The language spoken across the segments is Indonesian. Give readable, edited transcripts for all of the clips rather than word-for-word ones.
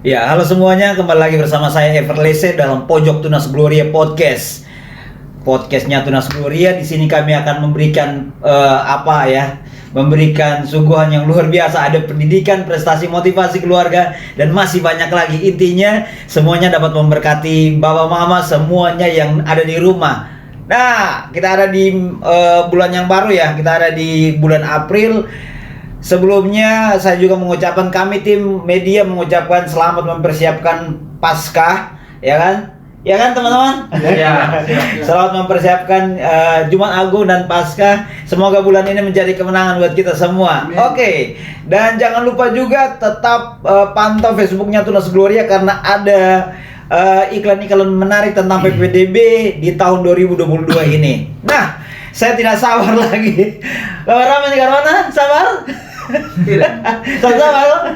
Ya, halo semuanya, kembali lagi bersama saya Everlese dalam Pojok Tunas Gloria Podcast. Podcastnya Tunas Gloria. Di sini kami akan memberikan memberikan suguhan yang luar biasa. Ada pendidikan, prestasi, motivasi keluarga, dan masih banyak lagi. Intinya semuanya dapat memberkati Bapak Mama semuanya yang ada di rumah. Nah, kita ada di bulan yang baru ya. Kita ada di bulan April. Sebelumnya saya juga mengucapkan, kami tim media mengucapkan selamat mempersiapkan Paskah, ya kan? Ya kan teman-teman? Ya. Selamat mempersiapkan Jumat Agung dan Paskah. Semoga bulan ini menjadi kemenangan buat kita semua. Oke. Dan jangan lupa juga tetap pantau Facebooknya Tunas Gloria karena ada iklan-iklan menarik tentang PPDB di tahun 2022 ini. Nah, saya tidak sabar lagi. Kameramen Karwana, sabar? Sabar.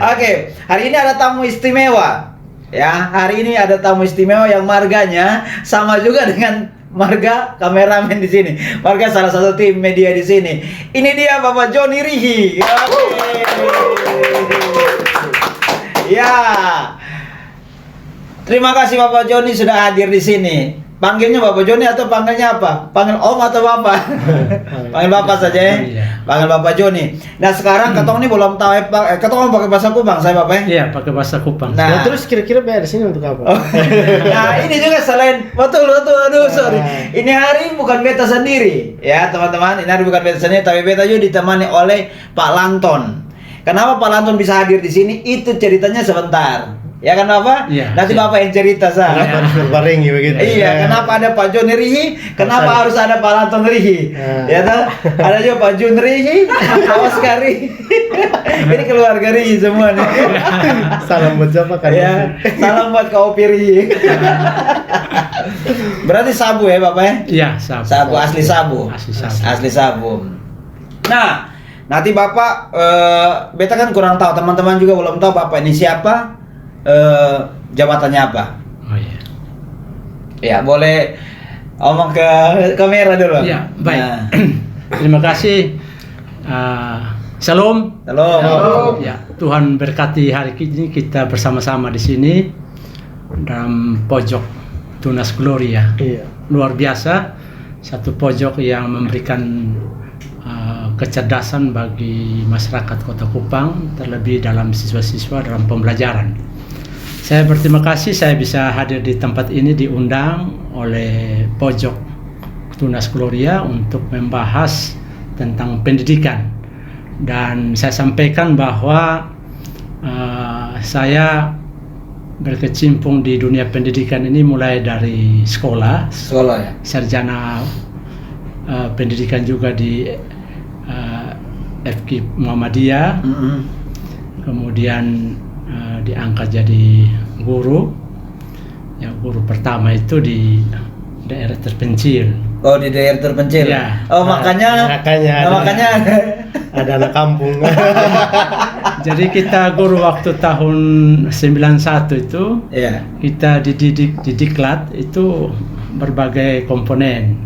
Oke, hari ini ada tamu istimewa. Ya, hari ini ada tamu istimewa yang marganya sama juga dengan marga kameramen di sini. Marga salah satu tim media di sini. Ini dia Bapak Joni Rihi. Ya. Terima kasih Bapak Joni sudah hadir di sini. Panggilnya Bapak Joni atau panggilnya apa? Panggil Om atau Bapak? Panggil Bapak saja ya. Panggil Bapak Joni. Nah sekarang ketong ini belum tahu ketong pakai bahasa Kupang saya Bapak ya? Iya pakai bahasa Kupang. Nah terus kira-kira bayar di sini untuk apa? Nah ini juga selain betul aduh sorry. Ini hari bukan beta sendiri ya teman-teman. Ini hari bukan beta sendiri tapi beta juga ditemani oleh Pak Lanton. Kenapa Pak Lanton bisa hadir di sini? Itu ceritanya sebentar. Ya kan Bapak? Iya. Nanti Bapak yang cerita sah. Kenapa harus berbarengi begitu? Iya, kenapa ada Pak Joni Rihi? Kenapa harus ada Pak Lanton Rihi? Ya toh? Ada juga Pak Jun Rihi, Pak Oscar Rihi. Ini keluarga Rihi semua nih. Salam buat siapa kan? Ya, salam buat Kak Opi Rihi. Berarti sabu ya Bapak ya? Iya, sabu. Sabu asli sabu. Asli sabu. Asli sabu. Nah, nanti Bapak beta kan kurang tahu, teman-teman juga belum tahu Bapak ini siapa. Jabatannya apa? Oh iya. Ya boleh omong ke kamera dulu. Iya, baik. Nah. Terima kasih. Shalom. Halo. Ya, Tuhan berkati hari ini kita bersama-sama di sini dalam pojok Tunas Gloria. Iya. Luar biasa, satu pojok yang memberikan kecerdasan bagi masyarakat Kota Kupang, terlebih dalam siswa-siswa dalam pembelajaran. Saya berterima kasih saya bisa hadir di tempat ini diundang oleh Pojok Tunas Gloria untuk membahas tentang pendidikan. Dan saya sampaikan bahwa saya berkecimpung di dunia pendidikan ini mulai dari sekolah Ya. sarjana pendidikan juga di FK Muhammadiyah. Kemudian diangkat jadi guru. Ya, guru pertama itu di daerah terpencil. Oh, di daerah terpencil. Ya. Oh, makanya ada anak kampung. Jadi kita guru waktu tahun 91 itu, ya. kita dididik di Diklat itu berbagai komponen.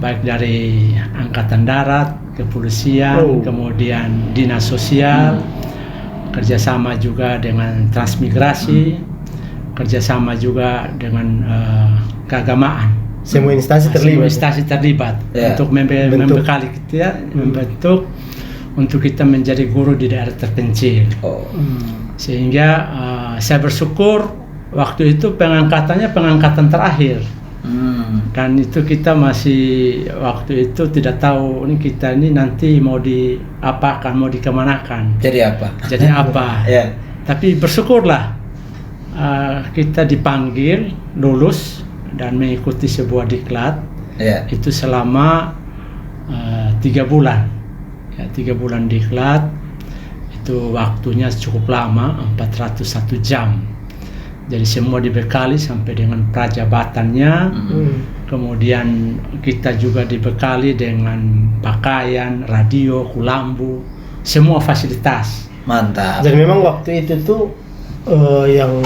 Baik dari Angkatan Darat, Kepolisian, kemudian Dinas Sosial, kerjasama juga dengan Transmigrasi, kerjasama juga dengan keagamaan. Semua instansi terlibat Yeah. untuk membekali kita, membentuk untuk kita menjadi guru di daerah terpencil. Sehingga saya bersyukur waktu itu pengangkatan terakhir. Dan itu kita masih waktu itu tidak tahu kita ini nanti mau diapakan, mau dikemanakan. Jadi apa? Ya. Tapi bersyukurlah kita dipanggil, lulus dan mengikuti sebuah diklat. Ya. Itu selama 3 bulan. Ya, 3 bulan diklat. Itu waktunya cukup lama, 401 jam. Jadi semua dibekali sampai dengan prajabatannya. Kemudian kita juga dibekali dengan pakaian, radio, kulambu, semua fasilitas. Mantap. Dan memang waktu itu tuh yang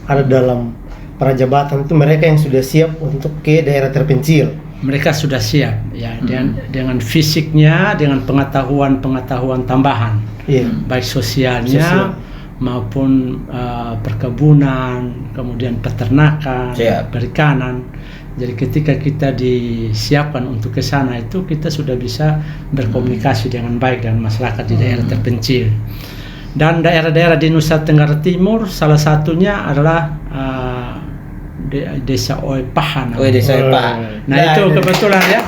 ada dalam prajabatan itu mereka yang sudah siap untuk ke daerah terpencil. Mereka sudah siap ya dengan fisiknya, dengan pengetahuan tambahan. Iya. Baik sosialnya maupun perkebunan, kemudian peternakan, Siap. perikanan. Jadi ketika kita disiapkan untuk ke sana itu kita sudah bisa berkomunikasi dengan baik dengan masyarakat di daerah terpencil. Dan daerah-daerah di Nusa Tenggara Timur salah satunya adalah Desa Oepaha. Desa Oepaha. Nah itu kebetulan ya.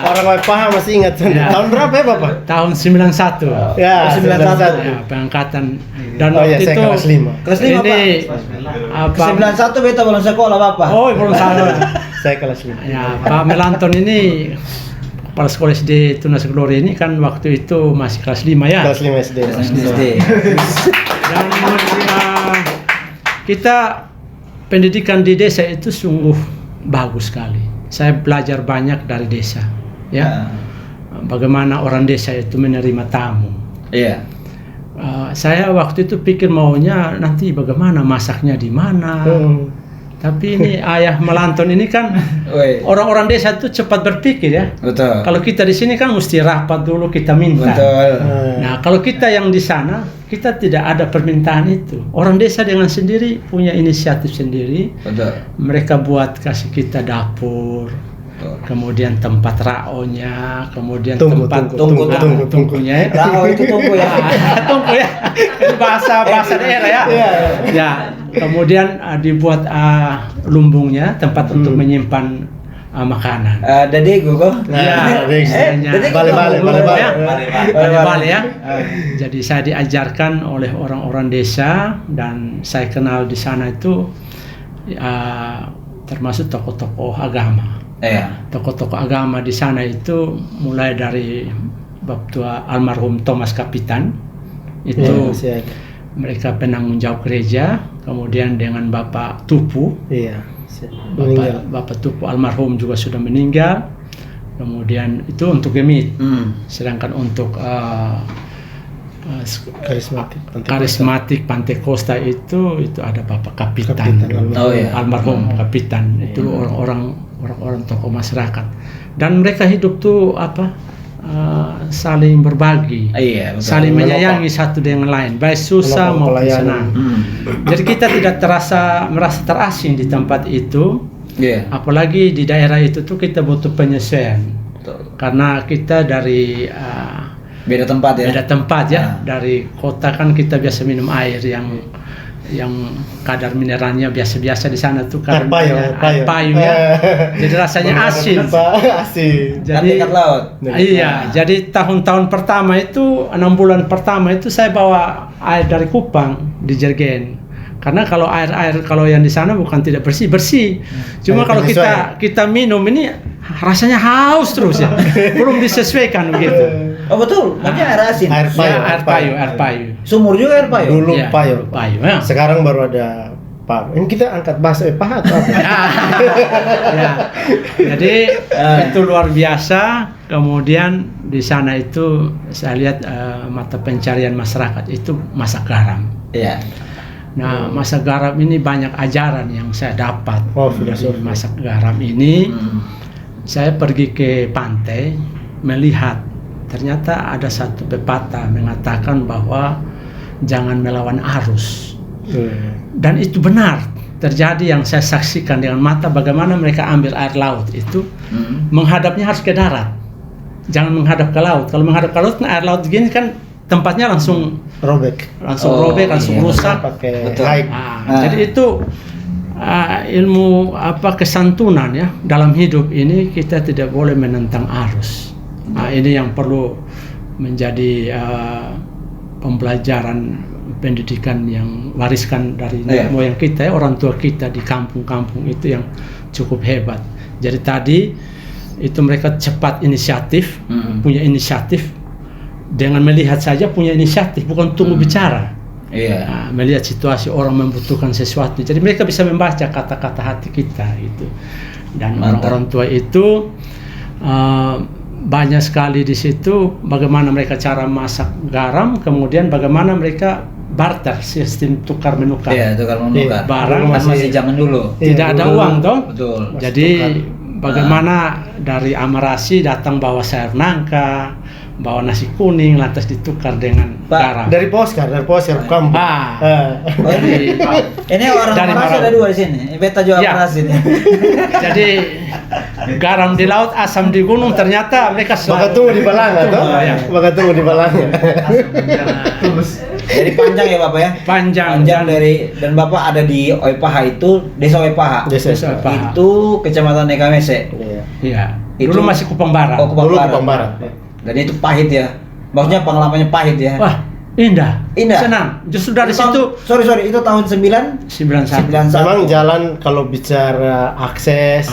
Orang paham masih ingat. Ya. Tahun berapa ya Bapak? Tahun 91. Ya, 91. Ya, pengangkatan dan Oh waktu ya, saya itu kelas 5. Kelas 5 ini Pak. 91 beta belum sekolah Bapak. Oh, belum salah. Saya kelas 5. Ya, Pak Melanton ini kepala sekolah SD Tunas Glory ini kan waktu itu masih kelas 5 ya. Kelas 5 SD. SD. Dan kita pendidikan di desa itu sungguh bagus sekali. Saya belajar banyak dari desa, ya. Bagaimana orang desa itu menerima tamu. Iya. Saya waktu itu pikir maunya nanti bagaimana masaknya di mana. Tapi ini ayah Melanton ini kan orang-orang desa itu cepat berpikir ya. Betul. Kalau kita di sini kan mesti rapat dulu kita minta. Betul. Nah, kalau kita yang di sana, kita tidak ada permintaan itu. Orang desa dengan sendiri punya inisiatif sendiri. Betul. Mereka buat kasih kita dapur, kemudian tempat raonya, kemudian tempat tungkunya. Rao itu tunggu ya. Tungku ya. Itu bahasa daerah ya. Ya. Kemudian dibuat lumbungnya, tempat untuk menyimpan makanan. Dadegu kok. Ya, bale ya. Jadi saya diajarkan oleh orang-orang desa dan saya kenal di sana itu termasuk tokoh-tokoh agama. Tokoh-tokoh agama di sana itu mulai dari Bapak almarhum Thomas Kapitan itu mereka penanggung jawab gereja, kemudian dengan Bapak Tupu. Bapak Tupu almarhum juga sudah meninggal. Kemudian itu untuk Gemit. Sedangkan untuk karismatik Pantekosta itu ada Bapak Kapitan. Almarhum Kapitan. Itu orang-orang tokoh masyarakat. Dan mereka hidup tuh saling berbagi, saling menyayangi satu dengan lain, baik susah maupun senang. Jadi kita tidak merasa terasing di tempat itu, apalagi di daerah itu tuh kita butuh penyesuaian, karena kita dari beda tempat ya. Dari kota kan kita biasa minum air yang kadar mineralnya biasa-biasa di sana tuh karena air payu ya. Jadi rasanya asin. Jadi dekat laut. Iya, jadi tahun-tahun pertama itu 6 bulan pertama itu saya bawa air dari Kupang di jergen. Karena kalau air kalau yang di sana bukan tidak bersih. Cuma kalau kita minum ini rasanya haus terus ya. Belum disesuaikan begitu. Oh betul, makanya air asin. Air payu. Sumur juga air payu. Dulu ya, payu. Ya. Sekarang baru ada Pak. Ini kita angkat bahasa Oepaha atau apa? Ya. Jadi itu luar biasa. Kemudian di sana itu saya lihat mata pencarian masyarakat itu masak garam. Iya. Nah, masak garam ini banyak ajaran yang saya dapat. Filosofi. Masak garam ini saya pergi ke pantai melihat. Ternyata ada satu pepatah mengatakan bahwa jangan melawan arus. Dan itu benar terjadi yang saya saksikan dengan mata bagaimana mereka ambil air laut itu menghadapnya harus ke darat. Jangan menghadap ke laut. Kalau menghadap ke laut, air laut begini kan tempatnya langsung robek, langsung rusak. Jadi itu ilmu kesantunan ya dalam hidup ini, kita tidak boleh menentang arus. Ini yang perlu menjadi pembelajaran pendidikan yang wariskan dari nenek moyang kita, orang tua kita di kampung-kampung itu yang cukup hebat. Jadi tadi itu mereka cepat inisiatif, punya inisiatif, dengan melihat saja punya inisiatif, bukan tunggu bicara. Melihat situasi orang membutuhkan sesuatu, jadi mereka bisa membaca kata-kata hati kita itu. Dan orang-orang tua itu banyak sekali di situ bagaimana mereka cara masak garam, kemudian bagaimana mereka barter, sistem tukar menukar. Tukar menukar. Barang masih zaman dulu. Tidak ada uang toh. Betul. Jadi bagaimana dari Amarasi datang bawa sayur nangka, bawa nasi kuning lantas ditukar dengan Pak, garam. Dari Poskar kampung. Oh, ini orang Dari Marawi Marawi. ada 2 di sini. Beta juga Ya. Marawi ini. Jadi garam di laut, asam di gunung, ternyata mereka Bakal tunggu di Balanga toh? Ya. Bakal tunggu di Balanga. Jadi panjang ya Bapak ya? Panjang dari dan Bapak ada di Oipaha itu, Desa Oipaha. Desa Oipaha. Itu Kecamatan Nekamese. Iya. Iya. Itu- Dulu masih Kupang Barat. Oh, Kupang Dulu Barat. Kupang Barat. Dan itu pahit ya. Maksudnya pengalamannya pahit ya. Wah, indah. Indah. Senang. Justru dari Itu tahun- situ sorry, itu tahun 91. 91. Memang jalan kalau bicara akses,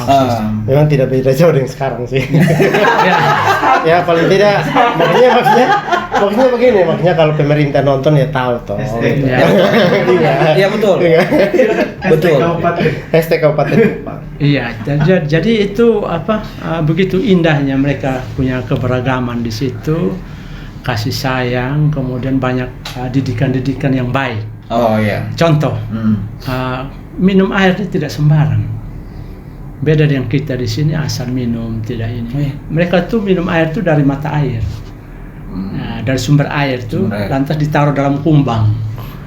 memang tidak beda jauh dengan sekarang sih. Ya. Ya paling tidak, maksudnya begini, makanya kalau pemerintah nonton ya tahu toh. Ya. Iya betul. Iya. Betul. Hashtag Kabupaten Kupang. Iya, jadi itu begitu indahnya mereka punya keberagaman di situ, kasih sayang, kemudian banyak didikan-didikan yang baik. Oh iya. Contoh, minum air itu tidak sembarang. Beda dengan kita di sini asal minum tidak ini. Oh, iya. Mereka tuh minum air itu dari mata air, nah, dari sumber air tuh, Sumber air. lantas ditaruh dalam kumbang,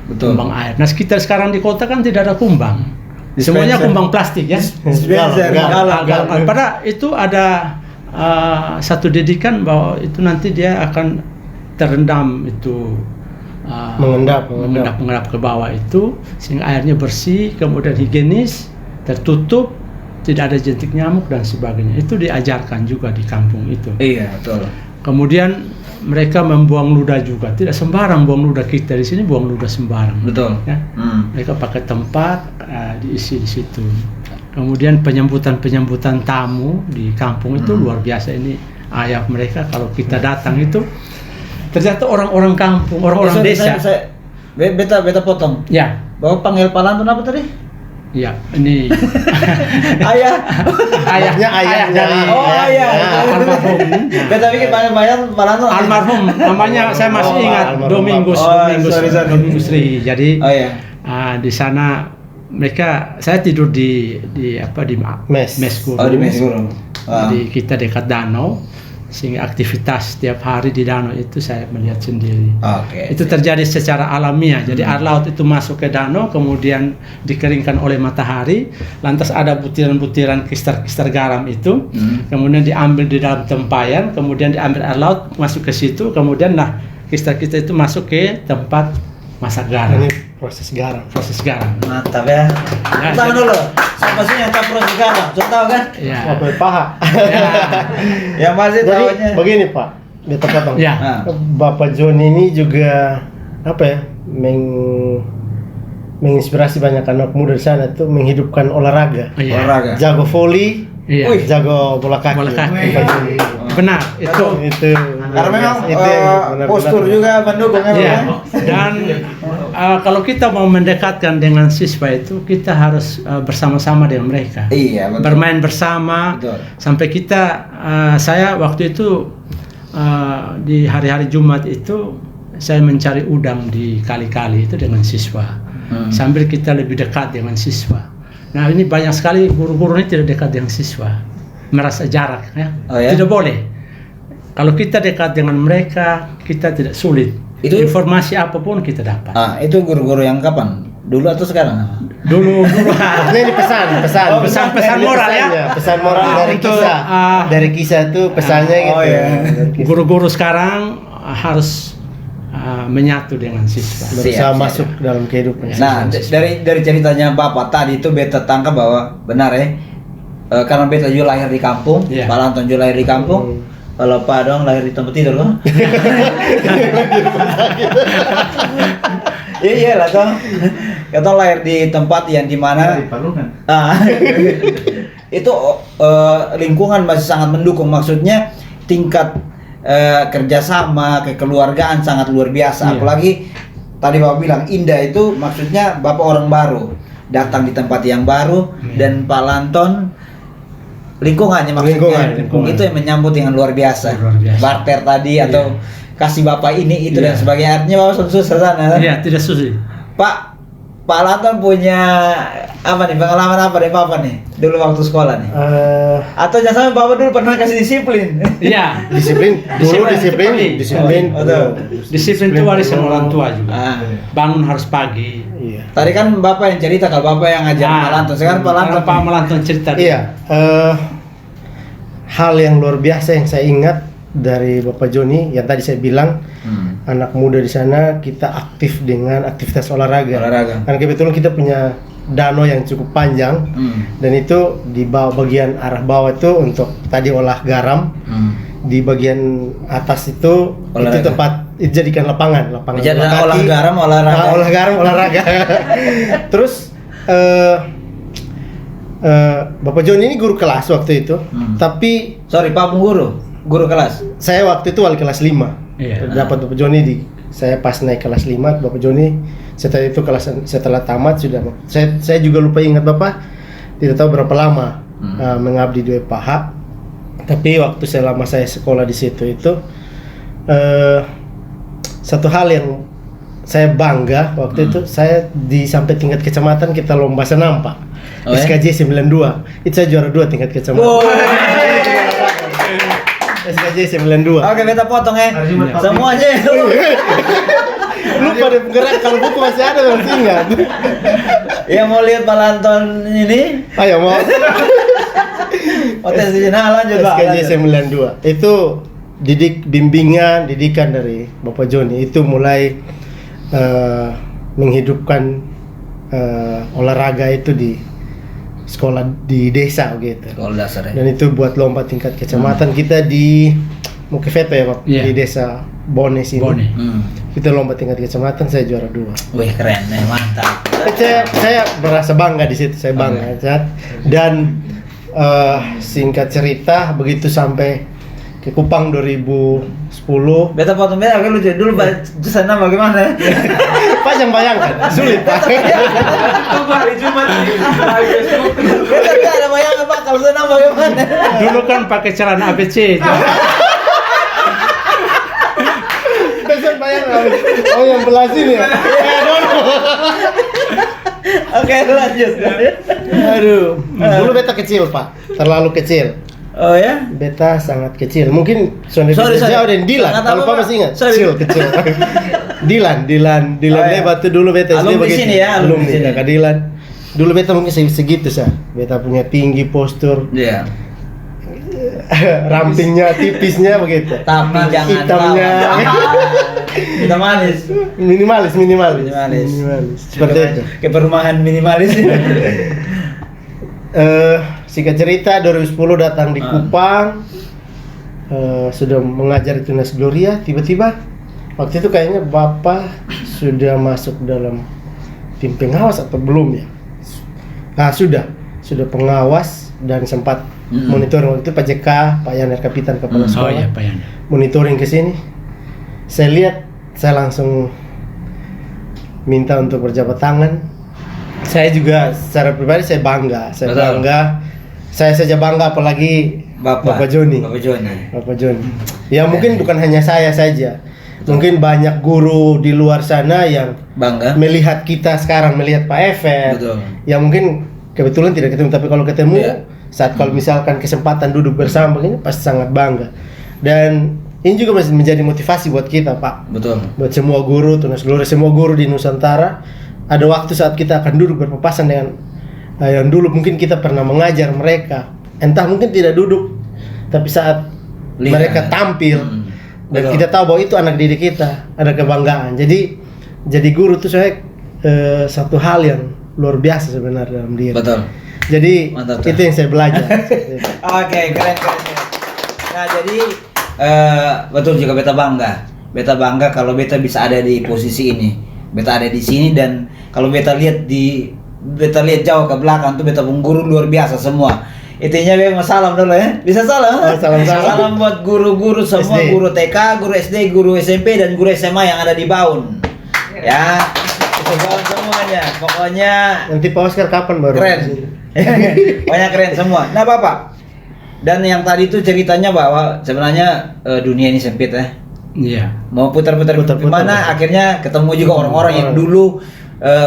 Betul. kumbang air. Nah kita sekarang di kota kan tidak ada kumbang, semuanya Dispenser. kumbang plastik ya. Dispenser, galon. Padahal itu ada satu didikan bahwa itu nanti dia akan terendam itu mengendap ke bawah itu sehingga airnya bersih, kemudian higienis, tertutup, tidak ada jentik nyamuk dan sebagainya. Itu diajarkan juga di kampung itu. Iya, betul. Kemudian mereka membuang ludah juga, tidak sembarang buang ludah. Kita di sini buang ludah sembarang. Betul. Ya. Mereka pakai tempat diisi di situ. Kemudian penyambutan tamu di kampung itu luar biasa. Ini ayah mereka kalau kita datang itu ternyata orang-orang kampung, orang-orang desa. Beta potong. Ya, Bapak panggil Palantun apa tadi? ya ini Ayah. Ayahnya. dari Oh, ayah. almarhum. Beta pikir banyak Palantun. Almarhum namanya saya masih ingat, Almarhum. Domingus, Oh, Domingus, sorry. Domingus Ri. Jadi Oh iya. di sana mereka, saya tidur di mes guru. Oh di Mesguru. Jadi kita dekat danau, sehingga aktivitas setiap hari di danau itu saya melihat sendiri. Oke. Itu terjadi secara alamiah. Jadi air laut itu masuk ke danau, kemudian dikeringkan oleh matahari, lantas ada butiran-butiran kistar garam itu, kemudian diambil di dalam tempayan, kemudian diambil air laut masuk ke situ, kemudian kistar-kistar itu masuk ke tempat masak garam. Ini proses garam. Proses garam. Mantap ya. Tangan dulu. Siapa sih yang tahu proses garam? Sudah tahu kan? Ya. Apa paha? Ya. Yang masih Jadi tahunya. begini Pak, beta potong. Ya. Bapak John ini juga apa ya, menginspirasi banyak anak muda di sana tuh menghidupkan olahraga. Iya. Olahraga. Jago voli, Iya. jago bola kaki. Bola kaki. Bapak John ini. Benar, itu. Itu. Karena memang itu yang benar-benar. postur juga mendukung ya. Ya. Bang? Dan kalau kita mau mendekatkan dengan siswa itu, kita harus bersama-sama dengan mereka. Iya, betul. Bermain bersama. Betul. Sampai kita, saya waktu itu di hari-hari Jumat itu saya mencari udang di kali-kali itu dengan siswa. Sambil kita lebih dekat dengan siswa. Nah ini banyak sekali guru-guru ini tidak dekat dengan siswa, merasa jarak ya. Oh, ya? Tidak boleh. Kalau kita dekat dengan mereka, kita tidak sulit. Itu- Informasi apapun kita dapat. Itu guru-guru yang kapan? Dulu atau sekarang? Dulu Nah, ini pesan Oh, pesan moral ya. Pesan moral dari Untuk, kisah. Dari kisah itu pesannya Oh, gitu. iya. Dari kisah. guru-guru sekarang harus menyatu dengan siswa. Berusaha Siap. masuk dalam kehidupan. Nah, dari ceritanya Bapak tadi itu beta tangkap bahwa benar ya. Karena beta juga lahir di kampung, Iya. Pak Lanton juga lahir di kampung. Kalau Pak dong lahir di tempat tidur kan? Iya lah toh. Kita lahir di tempat yang dimana itu lingkungan masih sangat mendukung. Maksudnya tingkat kerjasama kekeluargaan sangat luar biasa. Iya. Apalagi tadi Bapak bilang indah itu maksudnya Bapak orang baru datang di tempat yang baru dan Pak Lanton lingkungannya maksudnya Lingkungan. itu yang menyambut dengan luar biasa. Luar biasa. Barter tadi atau kasih Bapak ini itu dan Iya. sebagainya, artinya Bapak susah sana. Iya, tidak sulit. Pak, Pak Lanton punya apa nih, pengalaman apa nih Bapak nih dulu waktu sekolah nih? Atau jangan sampai Bapak dulu pernah kasih disiplin? Iya. Disiplin, disiplin. Betul. Disiplin itu warisan orang tua juga. Ah. Bangun harus pagi. Iya. Tadi kan Bapak yang cerita kalau Bapak yang ngajar Pak Lanton. Sekarang Pak Lanton. Pak Melanton cerita. Iya. Hal yang luar biasa yang saya ingat dari Bapak Joni yang tadi saya bilang, anak muda di sana kita aktif dengan aktivitas olahraga. Karena kebetulan kita punya danau yang cukup panjang, dan itu di bawah bagian arah bawah itu untuk tadi olah garam, di bagian atas itu tempat dijadikan lapangan Jadi bola kaki. olah garam olahraga. Terus Bapak Joni ini guru kelas waktu itu, tapi Sorry, Pak guru kelas. saya waktu itu wali kelas 5. Iya. Dapat Bapak Joni saya pas naik kelas 5, Bapak Joni setelah itu setelah tamat sudah saya juga lupa ingat Bapak, tidak tahu berapa lama mengabdi di WPH. Tapi waktu selama saya sekolah di situ itu satu hal yang saya bangga waktu itu, saya sampai tingkat kecamatan kita lomba senam Pak. SKJ 92. Itu saya juara 2 tingkat kecamatan. SKJ 92. Oke, beta potong ya. Semuanya. Lupa deh gerak, kalau buku masih ada masih ingat. Yang mau lihat Pak Lanton ini, Ayo mau. potensi lanjut Pak. SKJ 92. Itu didikan dari Bapak Joni. Itu mulai menghidupkan olahraga itu di sekolah di desa gitu. Sekolah dasar ya. Dan itu buat lomba tingkat kecamatan kita di Mokeveto ya Pak, di desa Bone sini. Kita lomba tingkat kecamatan, saya juara 2. Wih, keren nih, mantap. Saya merasa bangga di situ, saya bangga. Dan singkat cerita begitu sampai ke Kupang 2010. Beta potong beta, oke lucu dulu sana bagaimana? Panjang bayangkan, sulit Pak. Hari Jumat beta tidak ada bayangan Pak kalau sana bagaimana? Dulu kan pakai celana ABC. Pesan bayangkan. Oh yang belah sini ya. Oke, lanjut. Aduh, dulu beta kecil Pak, terlalu kecil. Oh ya? Beta sangat kecil. Mungkin Sorry. jauh dan Dilan. Sangat Kalau apa, Pak Pak? masih ingat? Sorry. Kecil. Dilan iya. batu dulu beta SD Alumni begitu. sini ya, alumni Alumni sini. Kakak Dilan. Dulu beta mungkin segitu sah. Beta punya tinggi, postur, Iya. rampingnya, tipisnya begitu. Tapi jangan Hitamnya. Kita manis. Minimalis. Seperti itu. Ke perumahan minimalis. Singkat cerita 2010 datang di Kupang, sudah mengajar di Tunas Gloria. Tiba-tiba waktu itu kayaknya Bapak sudah masuk dalam tim pengawas atau belum ya? Nah sudah pengawas dan sempat monitoring waktu itu Pak JK, Pak Yaner Kapitan Kepala Sekolah. Oh iya, Pak Yaner. Monitoring ke sini. Saya lihat, saya langsung minta untuk berjabat tangan. Saya juga secara pribadi saya bangga. Saya saja bangga apalagi Bapak Joni. Ya mungkin bukan hanya saya saja. Mungkin banyak guru di luar sana yang Bangga melihat kita sekarang, melihat Pak Ever. Yang mungkin kebetulan tidak ketemu, tapi kalau ketemu saat kalau misalkan kesempatan duduk bersama begini pasti sangat bangga. Dan ini juga masih menjadi motivasi buat kita, Pak. Buat semua guru, Tunas Gloria, semua guru di Nusantara. Ada waktu saat kita akan duduk berpapasan dengan yang dulu mungkin kita pernah mengajar mereka. Entah mungkin tidak duduk, tapi saat mereka tampil dan kita tahu bahwa itu anak didik kita, ada kebanggaan. Jadi guru itu saya satu hal yang luar biasa sebenarnya dalam diri. Jadi mantap, itu yang saya belajar. Oke, keren. Nah, jadi betul juga beta bangga kalau beta bisa ada di posisi ini. Beta ada di sini dan kalau beta lihat jauh ke belakang tuh beta guru luar biasa semua. Intinya memang salam dulu ya. Bisa salam? Salam buat guru-guru semua, SD. Guru TK, guru SD, guru SMP dan guru SMA yang ada di Baun. Ya, itu Baun semuanya. Pokoknya nanti Pak Oscar kapan baru? Keren. Banyak keren semua. Nah, Bapak. Dan yang tadi itu ceritanya bahwa sebenarnya dunia ini sempit ya. Iya. Mau putar-putar kemana akhirnya ketemu juga orang-orang yang dulu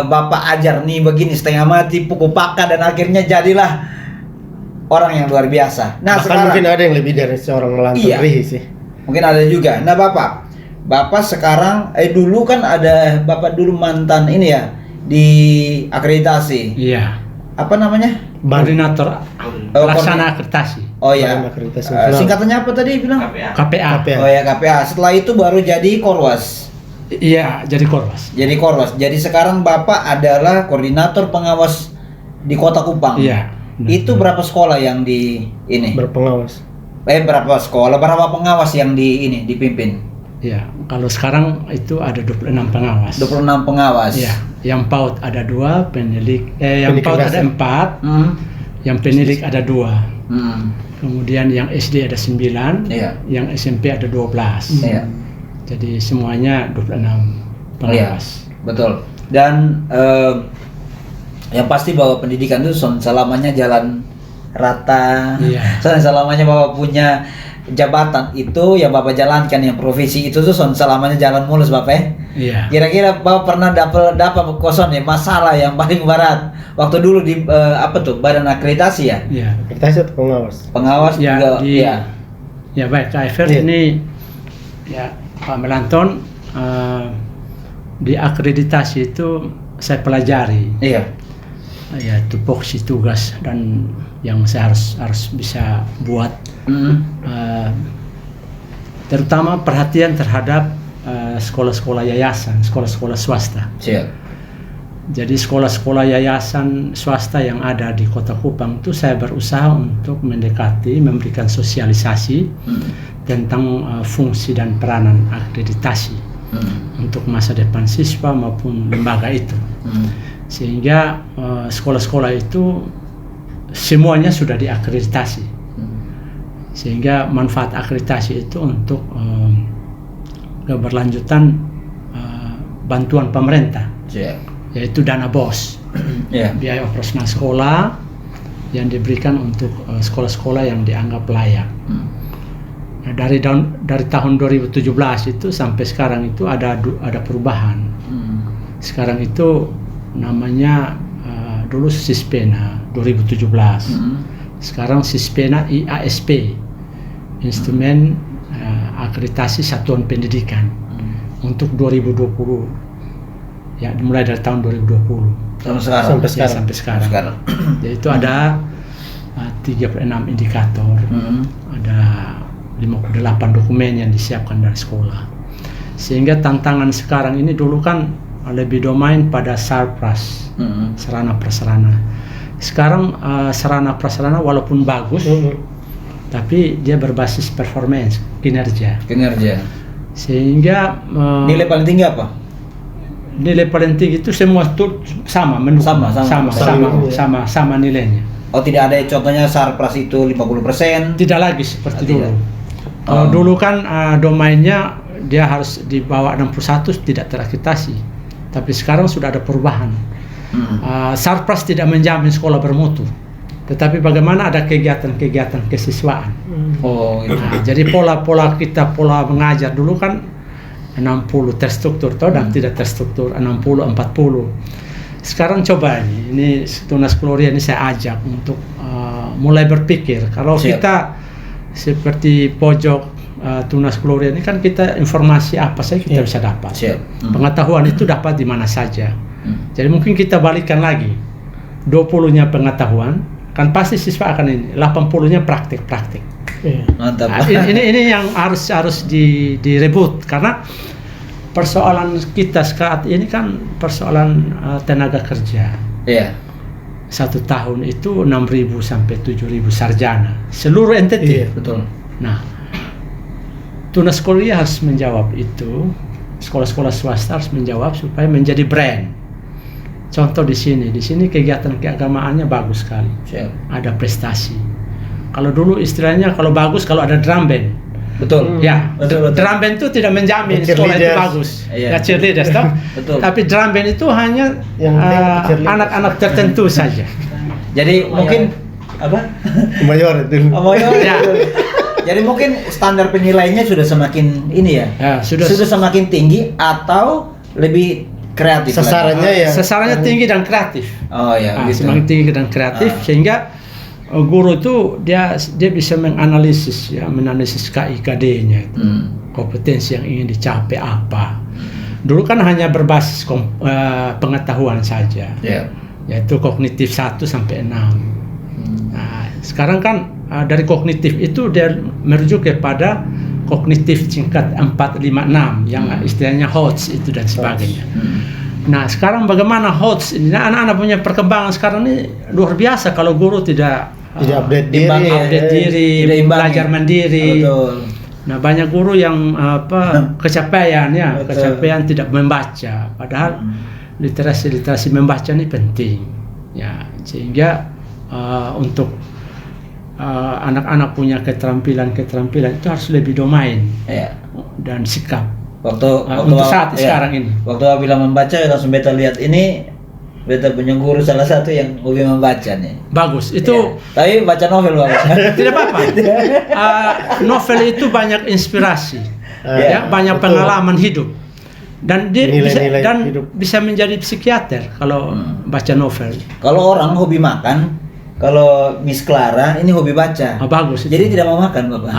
Bapak ajar nih begini setengah mati, pukul paka, dan akhirnya jadilah orang yang luar biasa. Nah, Bahkan sekarang mungkin ada yang lebih dari seorang Melantun Iya. Rihi sih. mungkin ada juga. Nah, Bapak sekarang dulu kan ada Bapak dulu mantan ini ya di akreditasi. Iya. Apa namanya? Koordinator pelaksana akreditasi. Oh ya. Badan Akreditasi Nasional. Singkatannya apa tadi bilang? KPA. KPA. Oh ya, KPA. Setelah itu baru jadi Korwas. Iya, jadi Korwas. Jadi sekarang Bapak adalah koordinator pengawas di Kota Kupang. Iya. Itu berapa sekolah yang di ini? Berpengawas. Berapa sekolah, berapa pengawas yang di ini dipimpin? Iya, kalau sekarang itu ada 26 pengawas. 26 pengawas. Iya, yang PAUD ada 2, yang Pendidikan PAUD ada dasar. 4, Hmm. yang penilik ada 2. Hmm. Kemudian yang SD ada 9, Iya. yang SMP ada 12. Iya. Jadi semuanya 26 pengawas. Betul. Dan yang pasti bahwa pendidikan itu selamanya jalan rata. Iya. Selamanya Bapak punya jabatan itu yang Bapak jalankan, yang profesi itu tuh selamanya jalan mulus Bapak ya. Iya. Kira-kira Bapak pernah dapat kosong ya masalah yang paling berat waktu dulu di apa tuh Badan Akreditasi ya? Iya. Akreditasi atau pengawas? Pengawas Ya, juga ya. Ya baik, KFR Iya. ini ya Pak Melanton di akreditasi itu saya pelajari. Iya. Ya tupoksi tugas dan yang saya harus bisa buat, terutama perhatian terhadap sekolah-sekolah yayasan, sekolah-sekolah swasta. Siap. Jadi sekolah-sekolah yayasan swasta yang ada di Kota Kupang itu saya berusaha untuk mendekati, memberikan sosialisasi tentang fungsi dan peranan akreditasi untuk masa depan siswa maupun lembaga itu. Sehingga sekolah-sekolah itu semuanya sudah diakreditasi. Sehingga manfaat akreditasi itu untuk keberlanjutan bantuan pemerintah, Siap. yaitu dana BOS, Iya. biaya operasional sekolah yang diberikan untuk sekolah-sekolah yang dianggap layak. Nah, dari tahun 2017 itu sampai sekarang itu ada perubahan. Sekarang itu namanya dulu Sispena 2017. Sekarang Sispena IASP, Instrumen Akreditasi Satuan Pendidikan, untuk 2020. Ya, dimulai dari tahun 2020 Sampai sekarang. Sampai ya, sekarang. sampai sekarang. Sekarang. Jadi itu ada 36 indikator, ada 58 dokumen yang disiapkan dari sekolah. Sehingga tantangan sekarang ini, dulu kan lebih domain pada sarpras, sarana prasarana. Sekarang sarana prasarana walaupun bagus, tapi dia berbasis performance, kinerja. Sehingga Nilai paling tinggi apa? nilai paling tinggi itu semua tuh sama, mendukung. sama nilainya. Oh, tidak ada contohnya sarpras itu 50%. Tidak lagi seperti Tidak. dulu. Kalau dulu kan domainnya dia harus di bawah 61 tidak terakreditasi. Tapi sekarang sudah ada perubahan. Sarpras tidak menjamin sekolah bermutu. Tetapi bagaimana ada kegiatan-kegiatan kesiswaan. Oh, gitu. Nah, jadi pola mengajar dulu kan 60 terstruktur dan tidak terstruktur 60-40. Sekarang coba ini Tunas Gloria ini saya ajak untuk mulai berpikir. Kalau kita seperti pojok Tunas Gloria ini kan kita informasi apa saja kita bisa dapat. Pengetahuan itu dapat di mana saja. Jadi mungkin kita balikan lagi. 20-nya pengetahuan, kan pasti siswa akan ini. 80-nya praktik. Mantap. Nah, ini yang harus direbut, karena persoalan kita saat ini kan persoalan tenaga kerja. Iya. 1 tahun itu 6.000 sampai 7.000 sarjana seluruh entity. Betul. Nah, Tunas Gloria harus menjawab itu. Sekolah-sekolah swasta harus menjawab supaya menjadi brand. Contoh di sini kegiatan keagamaannya bagus sekali. Ada prestasi. Kalau dulu istilahnya kalau bagus kalau ada drum band. Betul. Ya, Betul. drum band itu tidak menjamin sekolah itu bagus. Iya. Ya, cheerleaders toh. Betul. Tapi drum band itu hanya Yang cheerleaders. anak-anak tertentu saja. Jadi mungkin apa? Mayor itu. Ya. Jadi mungkin standar penilaiannya sudah semakin ini ya. Ya, sudah semakin tinggi atau lebih kreatif. Sasarannya tinggi dan kreatif. Oh ya, gitu. Semakin tinggi dan kreatif sehingga guru itu dia bisa menganalisis KIKD-nya itu. Kompetensi yang ingin dicapai apa. Dulu kan hanya berbasis pengetahuan saja. Yaitu kognitif 1 sampai 6. Nah, sekarang kan dari kognitif itu dia merujuk kepada kognitif tingkat 4, 5, 6 yang istilahnya HOTS itu dan sebagainya. Nah, sekarang bagaimana HOTS ini? Nah, anak-anak punya perkembangan sekarang ini luar biasa kalau guru tidak update diri, belajar mandiri. Betul. Nah, banyak guru yang kecapean tidak membaca, padahal literasi membaca ini penting. Ya, sehingga untuk anak-anak punya keterampilan itu harus lebih domain dan sikap. Waktu saat sekarang ini. Waktu bilang membaca langsung beta lihat ini, beta punya guru salah satu yang hobi membaca nih. Bagus itu. Tapi baca novel Bapak. Tidak apa-apa. Novel itu banyak inspirasi, banyak pengalaman hidup. Dan dia bisa menjadi psikiater kalau baca novel. Kalau orang hobi makan, kalau Miss Clara ini hobi baca. Bagus. Jadi tidak mau makan Bapak.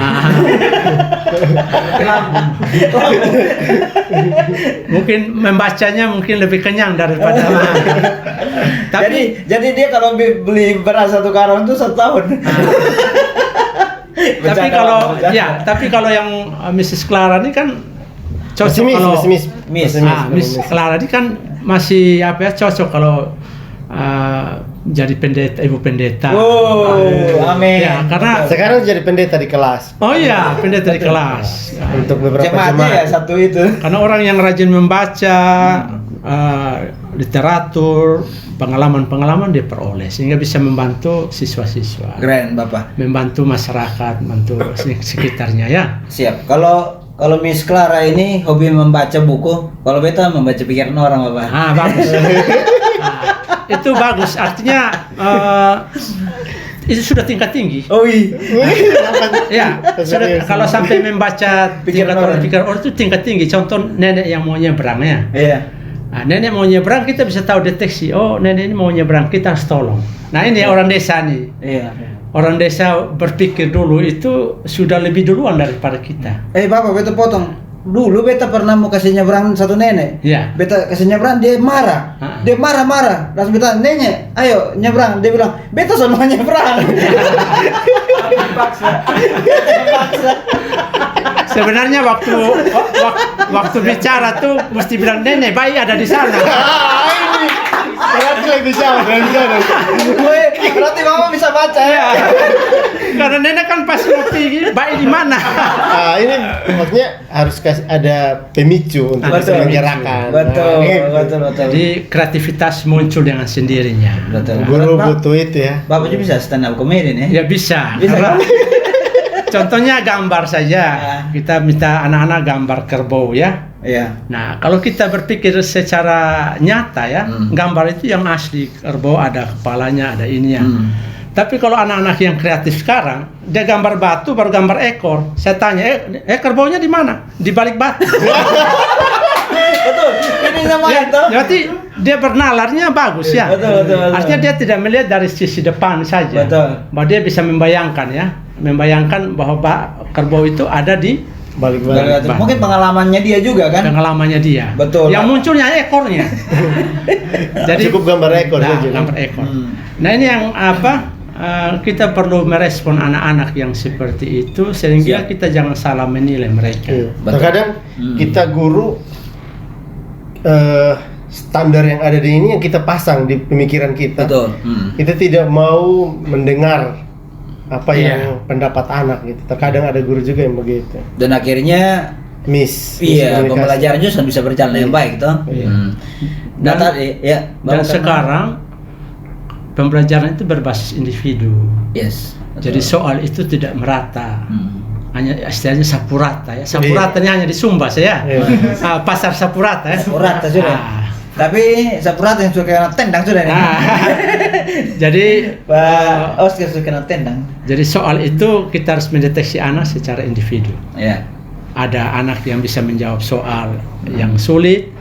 Mungkin membacanya lebih kenyang daripada makan. Jadi dia kalau beli beras 1 karung itu 1 tahun. Tapi kalau yang Mrs. Clara ini kan cocok Miss Clara ini kan masih cocok kalau jadi pendeta, ibu pendeta. Amin. Ya, karena sekarang jadi pendeta di kelas. Oh iya, pendeta di kelas. Untuk beberapa jemaat. Satu itu. Karena orang yang rajin membaca literatur, pengalaman dia sehingga bisa membantu siswa-siswa. Keren Bapak. Membantu masyarakat, membantu sekitarnya ya. Siap. Kalau Miss Clara ini hobi membaca buku, kalau beta membaca pikiran orang Bapak. Bagus. Itu bagus, artinya itu sudah tingkat tinggi. Ya, sudah kalau sampai membaca pikiran orang itu tingkat tinggi. Contoh nenek yang mau nyebrang ya. Nah, nenek mau nyebrang kita bisa tahu deteksi. Oh, nenek ini mau nyebrang, kita harus tolong. Nah, ini orang desa nih. Orang desa berpikir dulu itu sudah lebih duluan daripada kita. Bapak, beta potong. Dulu beta pernah mau kasih nyebrang satu nenek. Beta kasih nyebrang, dia marah. Dia marah. Langsung beta, "Nenek, ayo nyebrang." Dia bilang, "Beta sama nyebrang." Dipaksa. Sebenarnya waktu bicara tuh mesti bilang, "Nenek, bayi ada di sana." Berarti Mama bisa baca ya. Karena nenek kan pas ngopi, bayi di mana? Ini maksudnya harus ada pemicu untuk bisa menyerahkan. Betul. Jadi kreativitas muncul dengan sendirinya. Guru butuh itu ya. Bapak juga bisa stand up comedy nih. Ya bisa. Contohnya gambar saja. Kita minta anak-anak gambar kerbau ya. Nah, kalau kita berpikir secara nyata ya, gambar itu yang asli kerbau ada kepalanya, ada ininya. Tapi kalau anak-anak yang kreatif sekarang, dia gambar batu baru gambar ekor. Saya tanya, kerbaunya di mana? Di balik batu. Betul. Ini namanya tuh. Berarti dia bernalarnya bagus ya. Betul. Artinya dia tidak melihat dari sisi depan saja. Bahwa dia bisa membayangkan bahwa kerbau itu ada di balik. Mungkin pengalamannya dia juga kan? Pengalamannya dia. Betul. Yang munculnya ekornya. Jadi cukup gambar ekor saja. Gambar ekor. Nah, ini yang kita perlu merespon anak-anak yang seperti itu sehingga kita jangan salah menilai mereka. Terkadang kita guru standar yang ada di ini yang kita pasang di pemikiran kita. Betul. Kita tidak mau mendengar apa yang pendapat anak gitu. Terkadang ada guru juga yang begitu. Dan akhirnya pembelajaran juga bisa berjalan yang baik toh. Dan sekarang pembelajaran itu berbasis individu. Jadi soal itu tidak merata. Hanya istilahnya sapu rata ya. Sapu ratanya hanya di Sumba saya. Pasar sapu rata ya. Sapu rata sudah. Tapi sapu rata yang suka kena tendang sudah nih. Jadi Pak Oscar suka kena tendang. Jadi soal itu kita harus mendeteksi anak secara individu. Ada anak yang bisa menjawab soal yang sulit,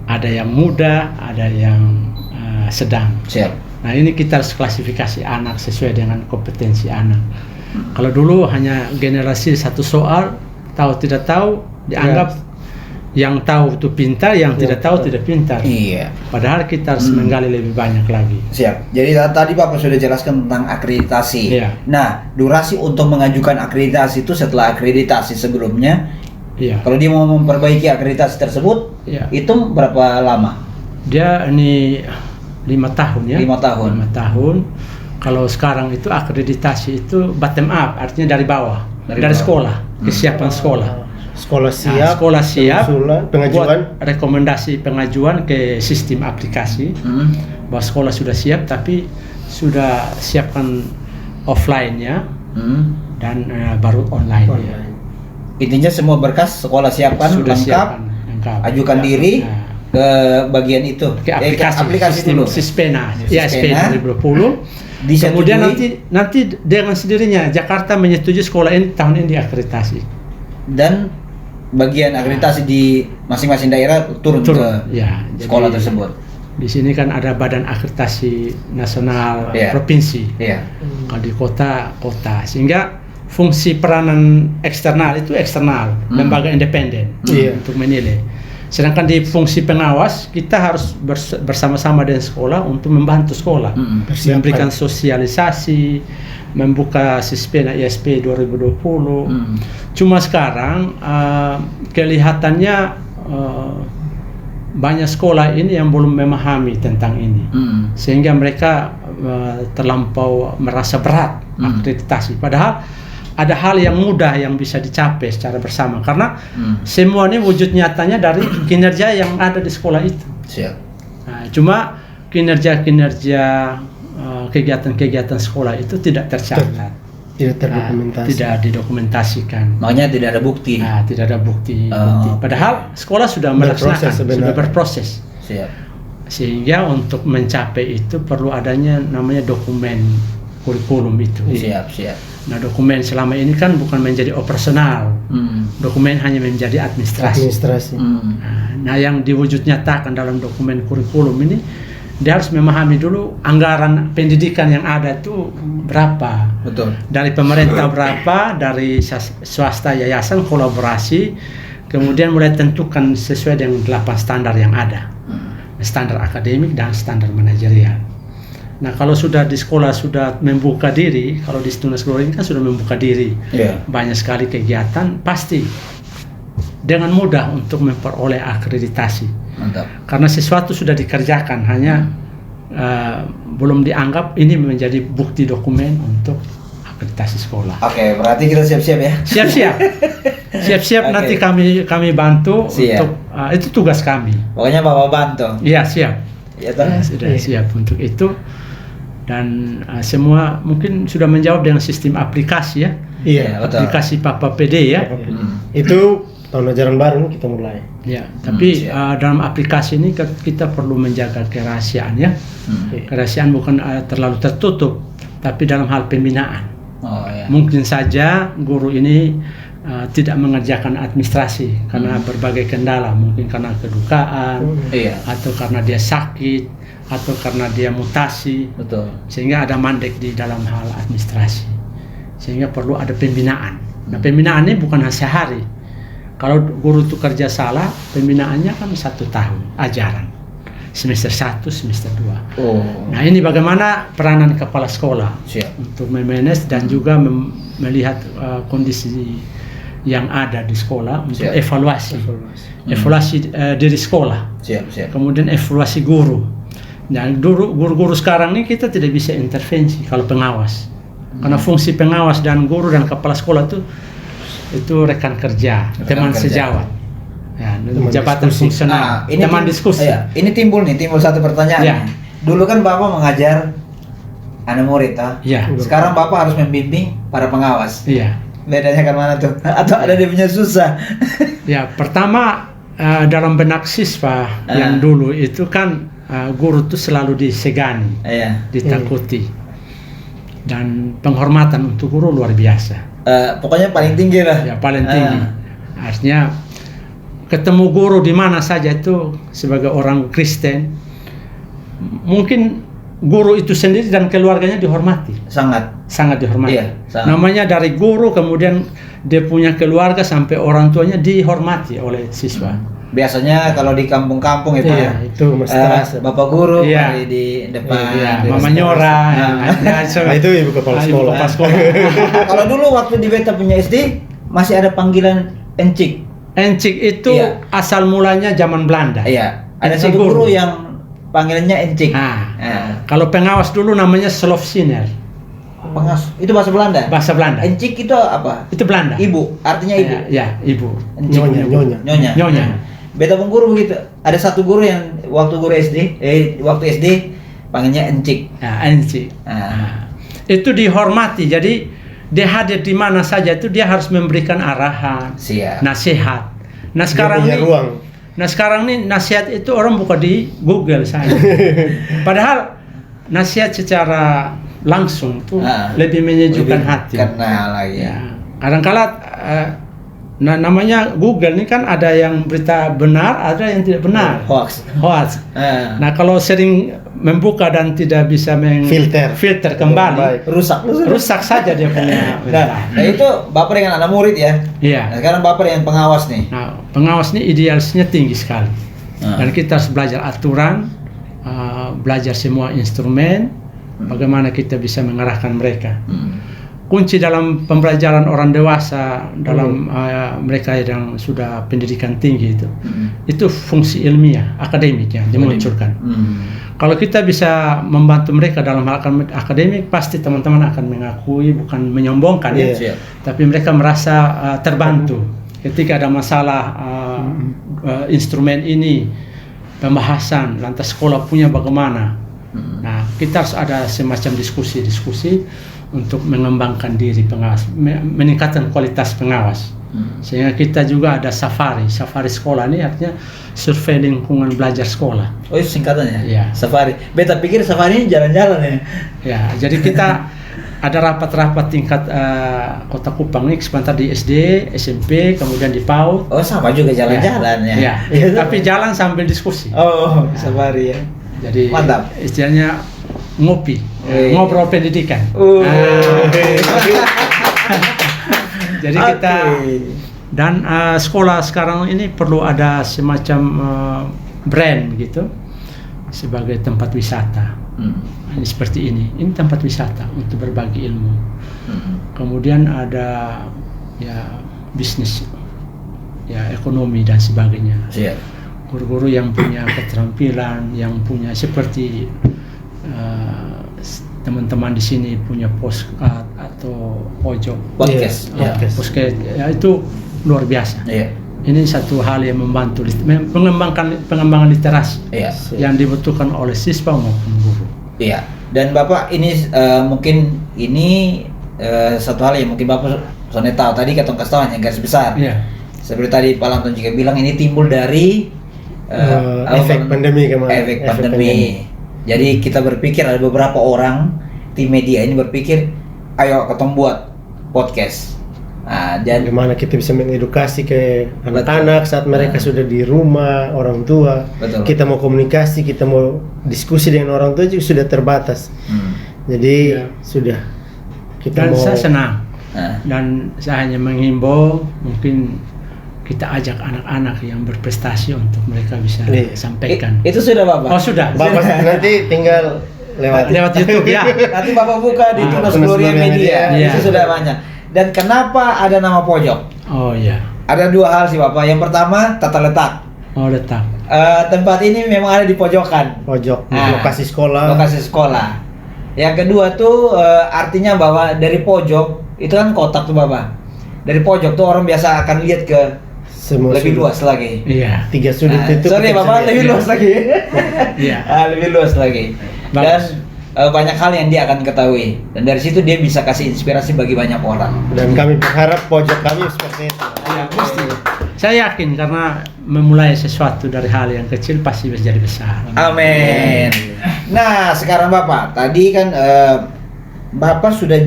ada yang muda, ada yang sedang. Siap. Nah ini kita harus klasifikasi anak sesuai dengan kompetensi anak. Kalau dulu hanya generasi satu soal, tahu tidak tahu dianggap yang tahu itu pintar, yang tidak tahu tidak pintar. Iya. Padahal kita harus menggali lebih banyak lagi. Siap. Jadi tadi Bapak sudah jelaskan tentang akreditasi. Iya. Nah, durasi untuk mengajukan akreditasi itu setelah akreditasi sebelumnya. Iya. Kalau dia mau memperbaiki akreditasi tersebut, itu berapa lama? Dia ini 5 tahun ya. 5 tahun. 5 tahun. Kalau sekarang itu akreditasi itu bottom up, artinya dari bawah, dari sekolah, kesiapan sekolah. Sekolah siap, sekolah siap, pengajuan, buat rekomendasi pengajuan ke sistem aplikasi, bahwa sekolah sudah siap, tapi sudah siapkan offline-nya dan baru online. Ya. Intinya semua berkas sekolah siapkan, Sudah lengkap, lengkap. ajukan diri ke bagian itu, ke aplikasi dulu. Sispena, ISP 2020. Kemudian nanti dengan sendirinya Jakarta menyetujui sekolah ini tahun ini diakreditasi. Dan bagian akreditasi di masing-masing daerah turun ke sekolah tersebut. Di sini kan ada badan akreditasi nasional provinsi. Iya. Kalau di kota, sehingga fungsi peranan eksternal itu eksternal, lembaga independen untuk menilai. Sedangkan di fungsi pengawas kita harus bersama-sama dengan sekolah untuk membantu sekolah, memberikan sosialisasi, membuka Sispena ISP 2020. Cuma sekarang kelihatannya banyak sekolah ini yang belum memahami tentang ini, sehingga mereka terlampau merasa berat akreditasi. Padahal ada hal yang mudah yang bisa dicapai secara bersama, karena semua ini wujud nyatanya dari kinerja yang ada di sekolah itu. Siap. Nah, cuma kinerja kegiatan-kegiatan sekolah itu tidak tercatat, tidak terdokumentasi, tidak didokumentasikan. Makanya tidak ada bukti. Nah, tidak ada bukti. Padahal sekolah sudah melaksanakan, sudah berproses. Siap. Sehingga untuk mencapai itu perlu adanya namanya dokumen kurikulum itu. Siap. Nah, dokumen selama ini kan bukan menjadi operasional, dokumen hanya menjadi administrasi. Nah, yang diwujud nyatakan dalam dokumen kurikulum ini, dia harus memahami dulu anggaran pendidikan yang ada itu berapa. Betul. Dari pemerintah berapa, dari swasta yayasan kolaborasi, kemudian mulai tentukan sesuai dengan 8 standar yang ada, standar akademik dan standar manajerial. Nah, kalau sudah di sekolah sudah membuka diri, kalau di Tunas Glory kan sudah membuka diri, banyak sekali kegiatan, pasti dengan mudah untuk memperoleh akreditasi. Mantap. Karena sesuatu sudah dikerjakan, hanya belum dianggap ini menjadi bukti dokumen untuk akreditasi sekolah. Oke, berarti kita siap-siap ya. Siap-siap. Nanti kami bantu untuk itu tugas kami. Pokoknya Bapak bantu. Iya, siap. Ya, sudah siap untuk itu. Dan semua mungkin sudah menjawab dengan sistem aplikasi ya. Iya, aplikasi Papa PD ya. Itu tahun ajaran baru kita mulai. Ya, tapi dalam aplikasi ini kita perlu menjaga kerahasiaan ya. Kerahasiaan bukan terlalu tertutup, tapi dalam hal pembinaan. Mungkin saja guru ini tidak mengerjakan administrasi karena berbagai kendala, mungkin karena kedukaan, atau karena dia sakit, atau karena dia mutasi. Betul. Sehingga ada mandek di dalam hal administrasi, sehingga perlu ada pembinaan. Nah, pembinaan ini bukan sehari. Kalau guru itu kerja salah, pembinaannya kan 1 tahun ajaran, semester 1, semester 2. Nah, ini bagaimana peranan kepala sekolah untuk memanage dan juga melihat kondisi yang ada di sekolah untuk evaluasi diri sekolah. Kemudian evaluasi guru. Nah, guru-guru sekarang ini kita tidak bisa intervensi kalau pengawas, karena fungsi pengawas dan guru dan kepala sekolah itu rekan kerja, teman sejawat, ya, jabatan fungsional, teman diskusi. Ini timbul satu pertanyaan. Dulu kan Bapak mengajar anak murid, sekarang Bapak harus membimbing para pengawas. Bedanya kan mana tuh? Atau ada dia punya susah? Ya, pertama dalam benak siswa yang dulu itu kan guru itu selalu disegani, ditakuti, dan penghormatan untuk guru luar biasa. Pokoknya paling tinggi lah. Ya, paling tinggi. Artinya ketemu guru di mana saja itu sebagai orang Kristen, mungkin guru itu sendiri dan keluarganya dihormati. Sangat dihormati. Iya, sangat. Namanya dari guru, kemudian dia punya keluarga sampai orang tuanya dihormati oleh siswa. Biasanya kalau di kampung-kampung itu Iya, itu mesti terasa. Bapak guru Iya. mari di depan. Iya, di Mama restoran. Nyora. Nah, itu ibu kepala Ibu sekolah. kepala sekolah. Kalau dulu waktu di beta punya SD masih ada panggilan encik. Encik itu Iya. asal mulanya zaman Belanda. Iya, ada Encik satu guru yang panggilannya encik. Nah, kalau pengawas dulu namanya Slofsiner, Pengas itu bahasa Belanda. bahasa Belanda. Encik itu apa? Itu Belanda. Ibu, artinya ibu. Ya, ibu. Encik. Nyonya. Nyonya. Beta pun guru begitu. Ada satu guru yang waktu SD panggilnya encik. Ya, encik. Nah, itu dihormati. Jadi dia hadir di mana saja itu dia harus memberikan arahan, Siap. nasihat. Nah sekarang Dia punya nih, ruang. nah sekarang nih nasihat itu orang buka di Google saja. Padahal nasihat secara langsung tuh lebih menyejukkan hati. Karena lagi. Ya, kadang-kala namanya Google ini kan ada yang berita benar, ada yang tidak benar. Hoax. Nah, kalau sering membuka dan tidak bisa filter kembali, rusak saja dia punya. Nah, itu Bapak dengan anak murid ya. Iya. Nah, sekarang Bapak dengan pengawas nih. Nah, pengawas ini idealisnya tinggi sekali. Dan kita harus belajar aturan, belajar semua instrumen, bagaimana kita bisa mengarahkan mereka. Kunci dalam pembelajaran orang dewasa, dalam mereka yang sudah pendidikan tinggi itu fungsi ilmiah, akademik yang dimunculkan. Kalau kita bisa membantu mereka dalam hal akademik, pasti teman-teman akan mengakui, bukan menyombongkan ya, tapi mereka merasa terbantu ketika ada masalah instrumen ini, pembahasan, lantas sekolah punya bagaimana. Nah, kita harus ada semacam diskusi untuk mengembangkan diri pengawas, meningkatkan kualitas pengawas. Sehingga kita juga ada safari sekolah ini artinya survei lingkungan belajar sekolah. Oh, itu singkatannya? Iya. Safari. Beta pikir safari ini jalan-jalan ya. Ya, jadi kita ada rapat-rapat tingkat Kota Kupang ini sebentar di SD, SMP, kemudian di PAUD. Oh, sama juga jalan-jalan ya. Ya, tapi jalan sambil diskusi. Oh, safari ya. Jadi mantap. Istilahnya ngopi, ngobrol pendidikan. Jadi kita dan sekolah sekarang ini perlu ada semacam brand gitu sebagai tempat wisata. Ini seperti ini tempat wisata untuk berbagi ilmu. Kemudian ada ya bisnis, ya ekonomi dan sebagainya. Guru-guru yang punya keterampilan, yang punya seperti teman-teman di sini punya podcast atau pojok podcast, ya itu luar biasa. Ini satu hal yang membantu pengembangan literasi yang dibutuhkan oleh siswa maupun guru. Iya. Dan Bapak ini mungkin ini satu hal yang mungkin Bapak soalnya tahu tadi katong kasih tahu hanya garis besar. Seperti tadi Pak Lanton juga bilang ini timbul dari efek pandemi kemarin. Efek pandemi. Jadi kita berpikir ada beberapa orang tim media ini berpikir, ayo ketemu buat podcast. Dan bagaimana kita bisa mengedukasi ke anak-anak saat mereka sudah di rumah, orang tua. Kita mau komunikasi, kita mau diskusi dengan orang tua juga sudah terbatas. Jadi sudah kita dan mau. Saya senang dan saya hanya menghimbau mungkin kita ajak anak-anak yang berprestasi untuk mereka bisa sampaikan. Itu sudah Bapak? Oh sudah. Bapak nanti tinggal lewat YouTube ya. Nanti Bapak buka di Tunas Gloria Media. Itu sudah banyak. Dan kenapa ada nama pojok? Oh iya. Ada dua hal sih Bapak. Yang pertama tata letak. Oh letak. Tempat ini memang ada di pojokan. Pojok, lokasi sekolah. Lokasi sekolah. Yang kedua tuh artinya bahwa dari pojok itu kan kotak tuh Bapak. Dari pojok tuh orang biasa akan lihat ke lebih luas lagi. Iya. 3 sudut itu. Sorry Bapak, lebih luas lagi. Iya. Lebih luas lagi. Dan banyak hal yang dia akan ketahui. Dan dari situ dia bisa kasih inspirasi bagi banyak orang. Dan kami berharap pojok kami seperti itu. Ya, pasti. Saya yakin karena memulai sesuatu dari hal yang kecil pasti bisa jadi besar. Amin. Nah, sekarang Bapak, tadi kan Bapak sudah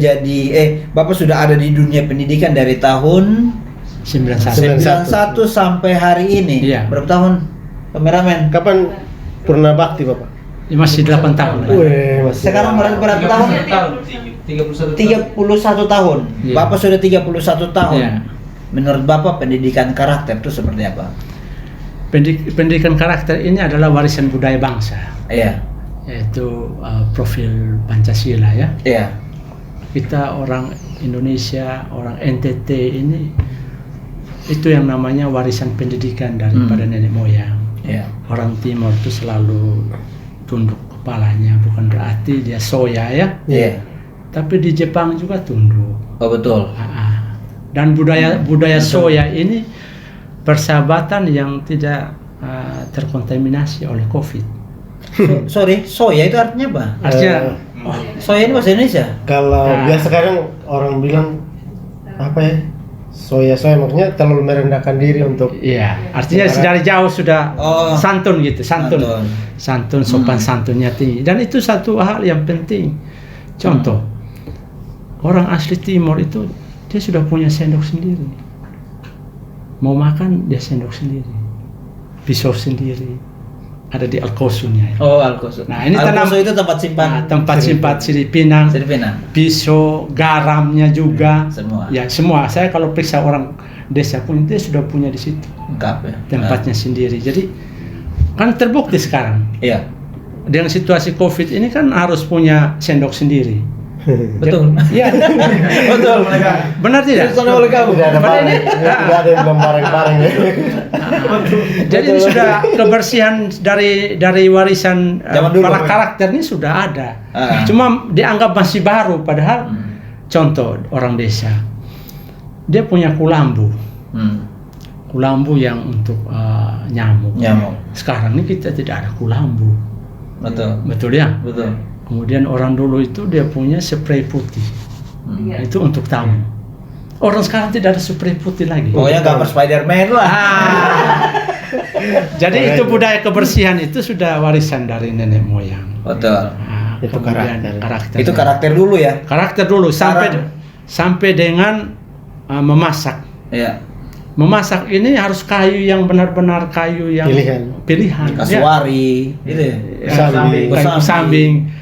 ada di dunia pendidikan dari tahun 91. 91 sampai hari ini. Iya. Berapa tahun kameramen? Kapan purna bakti Bapak? Ya, masih 8 tahun. Wih, masih. Sekarang berapa tahun? 31 tahun. Iya. Bapak sudah 31 tahun. Iya. Menurut Bapak pendidikan karakter itu seperti apa? Pendidikan karakter ini adalah warisan budaya bangsa, Iya. yaitu profil Pancasila ya. Iya. Kita orang Indonesia, orang NTT ini itu yang namanya warisan pendidikan daripada nenek moyang. Iya. Orang Timur itu selalu tunduk kepalanya, bukan berarti dia soya ya. Iya. Tapi di Jepang juga tunduk. Oh betul. Dan budaya soya ini persahabatan yang tidak terkontaminasi oleh COVID. Sorry, soya itu artinya apa? Artinya Soya ini bahasa Indonesia? Kalau Nah. biasa kadang orang bilang apa ya? Soya maksudnya terlalu merendahkan diri untuk iya, artinya dari jauh sudah Oh. santun gitu, santun sopan santunnya tinggi. Dan itu satu hal yang penting. Contoh, orang asli Timur itu dia sudah punya sendok sendiri. Mau makan dia sendok sendiri, pisau sendiri, ada di alkosunya. Oh, alkosu. Nah, ini alkosu itu tempat simpan. tempat simpan sirih pinang, pisau, garamnya juga. Semua. Ya semua. Saya kalau periksa orang desa pun dia sudah punya di situ. Lengkap ya. Tempatnya sendiri. Jadi kan terbukti sekarang Iya. dengan situasi COVID ini kan harus punya sendok sendiri. Betul. Iya. Betul mereka. Benar tidak? Itu oleh kamu. tidak ada Padahal bareng, ini- tidak ada yang belum bareng-bareng ya. Jadi ini sudah kebersihan dari warisan Zaman dulu, para Pak. karakter ini sudah ada. Ah. Cuma dianggap masih baru padahal contoh orang desa. Dia punya kulambu. Kulambu yang untuk nyamuk. Nyamuk. Sekarang ini kita tidak ada kulambu. Betul. Betul ya? Betul. Kemudian orang dulu itu dia punya spray putih. Itu untuk tamu. Orang sekarang tidak ada spray putih lagi. Pokoknya gambar Spider-Man lah. Jadi itu budaya kebersihan itu sudah warisan dari nenek moyang. Betul. Itu Kemudian karakter. Itu karakter dulu ya. Karakter dulu sampai dengan memasak. Iya. Memasak ini harus kayu yang benar-benar kayu yang pilihan. Kasuari, gitu ya. Kayu sambing.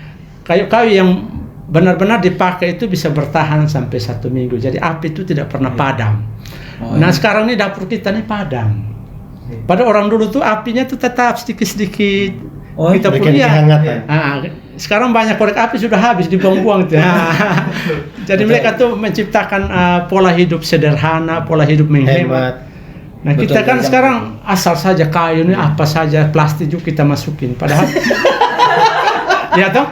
Kayu-kayu yang benar-benar dipakai itu bisa bertahan sampai 1 minggu. Jadi api itu tidak pernah padam. Nah sekarang ini dapur kita ini padam. Pada orang dulu tuh apinya tuh tetap sedikit-sedikit. Kita punya. Sekarang banyak korek api sudah habis dibuang-buang tuh. Jadi mereka tuh menciptakan pola hidup sederhana, pola hidup menghemat. Nah kita kan sekarang asal saja kayu ini apa saja plastik juga kita masukin. Padahal ya toh?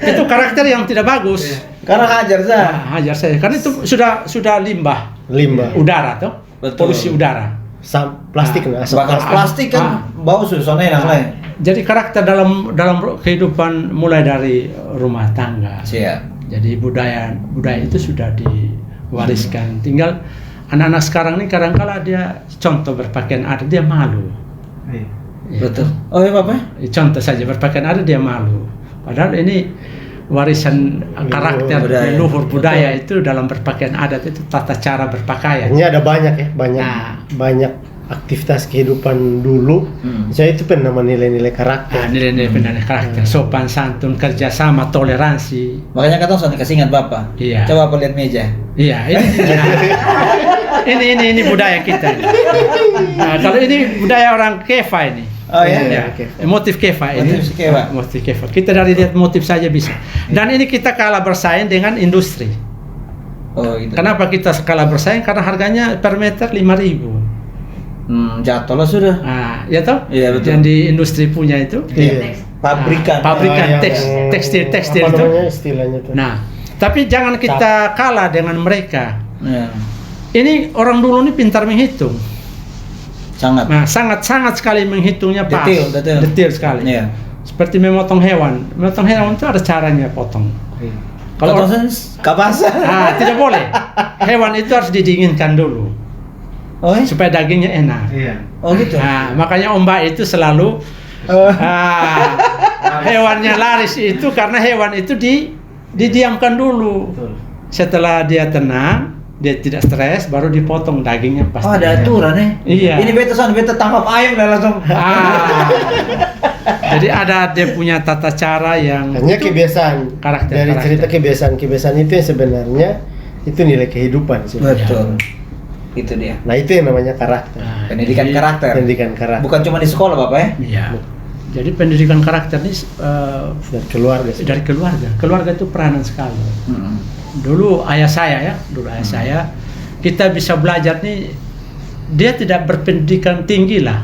Itu karakter yang tidak bagus. Karena hajar saja. Hajar saja. Karena itu sudah limbah udara toh? Polusi udara. Plastik plastik kan bau susahnya enak lah. Jadi karakter dalam kehidupan mulai dari rumah tangga. Siap. Jadi budaya itu sudah diwariskan. Tinggal anak-anak sekarang ini kadang-kala dia contoh berpakaian adat dia malu. Betul. Oh iya Bapak? Contoh saja berpakaian adat dia malu. Padahal ini warisan karakter leluhur budaya itu dalam berpakaian adat itu tata cara berpakaian. Ini ada banyak ya, banyak aktivitas kehidupan dulu. Saya itu nama nilai-nilai karakter. Nilai-nilai karakter, sopan santun, kerjasama, toleransi. Makanya kata saya kasih ingat Bapak. Iya. Coba lihat meja. Iya, ini budaya kita. Nah, kalau ini budaya orang Kefa ini. Oh iya. Motif Kefa ini. Motif Kefa. Kita dari lihat motif saja bisa. Dan ini kita kalah bersaing dengan industri. Oh gitu. Kenapa kita kalah bersaing? Karena harganya per meter 5.000. Jatuh lah sudah. Ya toh? Iya betul. Yang di industri punya itu. Iya. Pabrikan tekstil itu. Istilahnya itu. Nah, tapi jangan kita kalah dengan mereka. Iya. Ini orang dulu ini pintar menghitung. Sangat. Nah, sangat sekali menghitungnya pas. Detail sekali. Iya. Seperti memotong hewan. Memotong hewan itu ada caranya potong. Kalau kapas. Tidak boleh. Hewan itu harus didinginkan dulu. Oh, iya? Supaya dagingnya enak. Iya. Oh gitu. Makanya ombak itu selalu hewannya laris itu karena hewan itu didiamkan dulu. Setelah dia tenang, dia tidak stres, baru dipotong dagingnya pasti. Oh, ada aturan ya? Iya. Ini beta tangkap ayam dan langsung. Jadi ada dia punya tata cara yang hanya kebiasaan karakter. Dari cerita kebiasaan itu yang sebenarnya itu nilai kehidupan sih. Betul. Itu dia. Nah, itu yang namanya karakter. Pendidikan jadi, karakter. Pendidikan karakter. Bukan cuma di sekolah, Bapak ya? Iya. Jadi pendidikan karakter ini Dari keluarga sih. dari keluarga. Keluarga itu peranan sekali. Mm-mm. Dulu ayah saya, kita bisa belajar nih, dia tidak berpendidikan tinggi lah.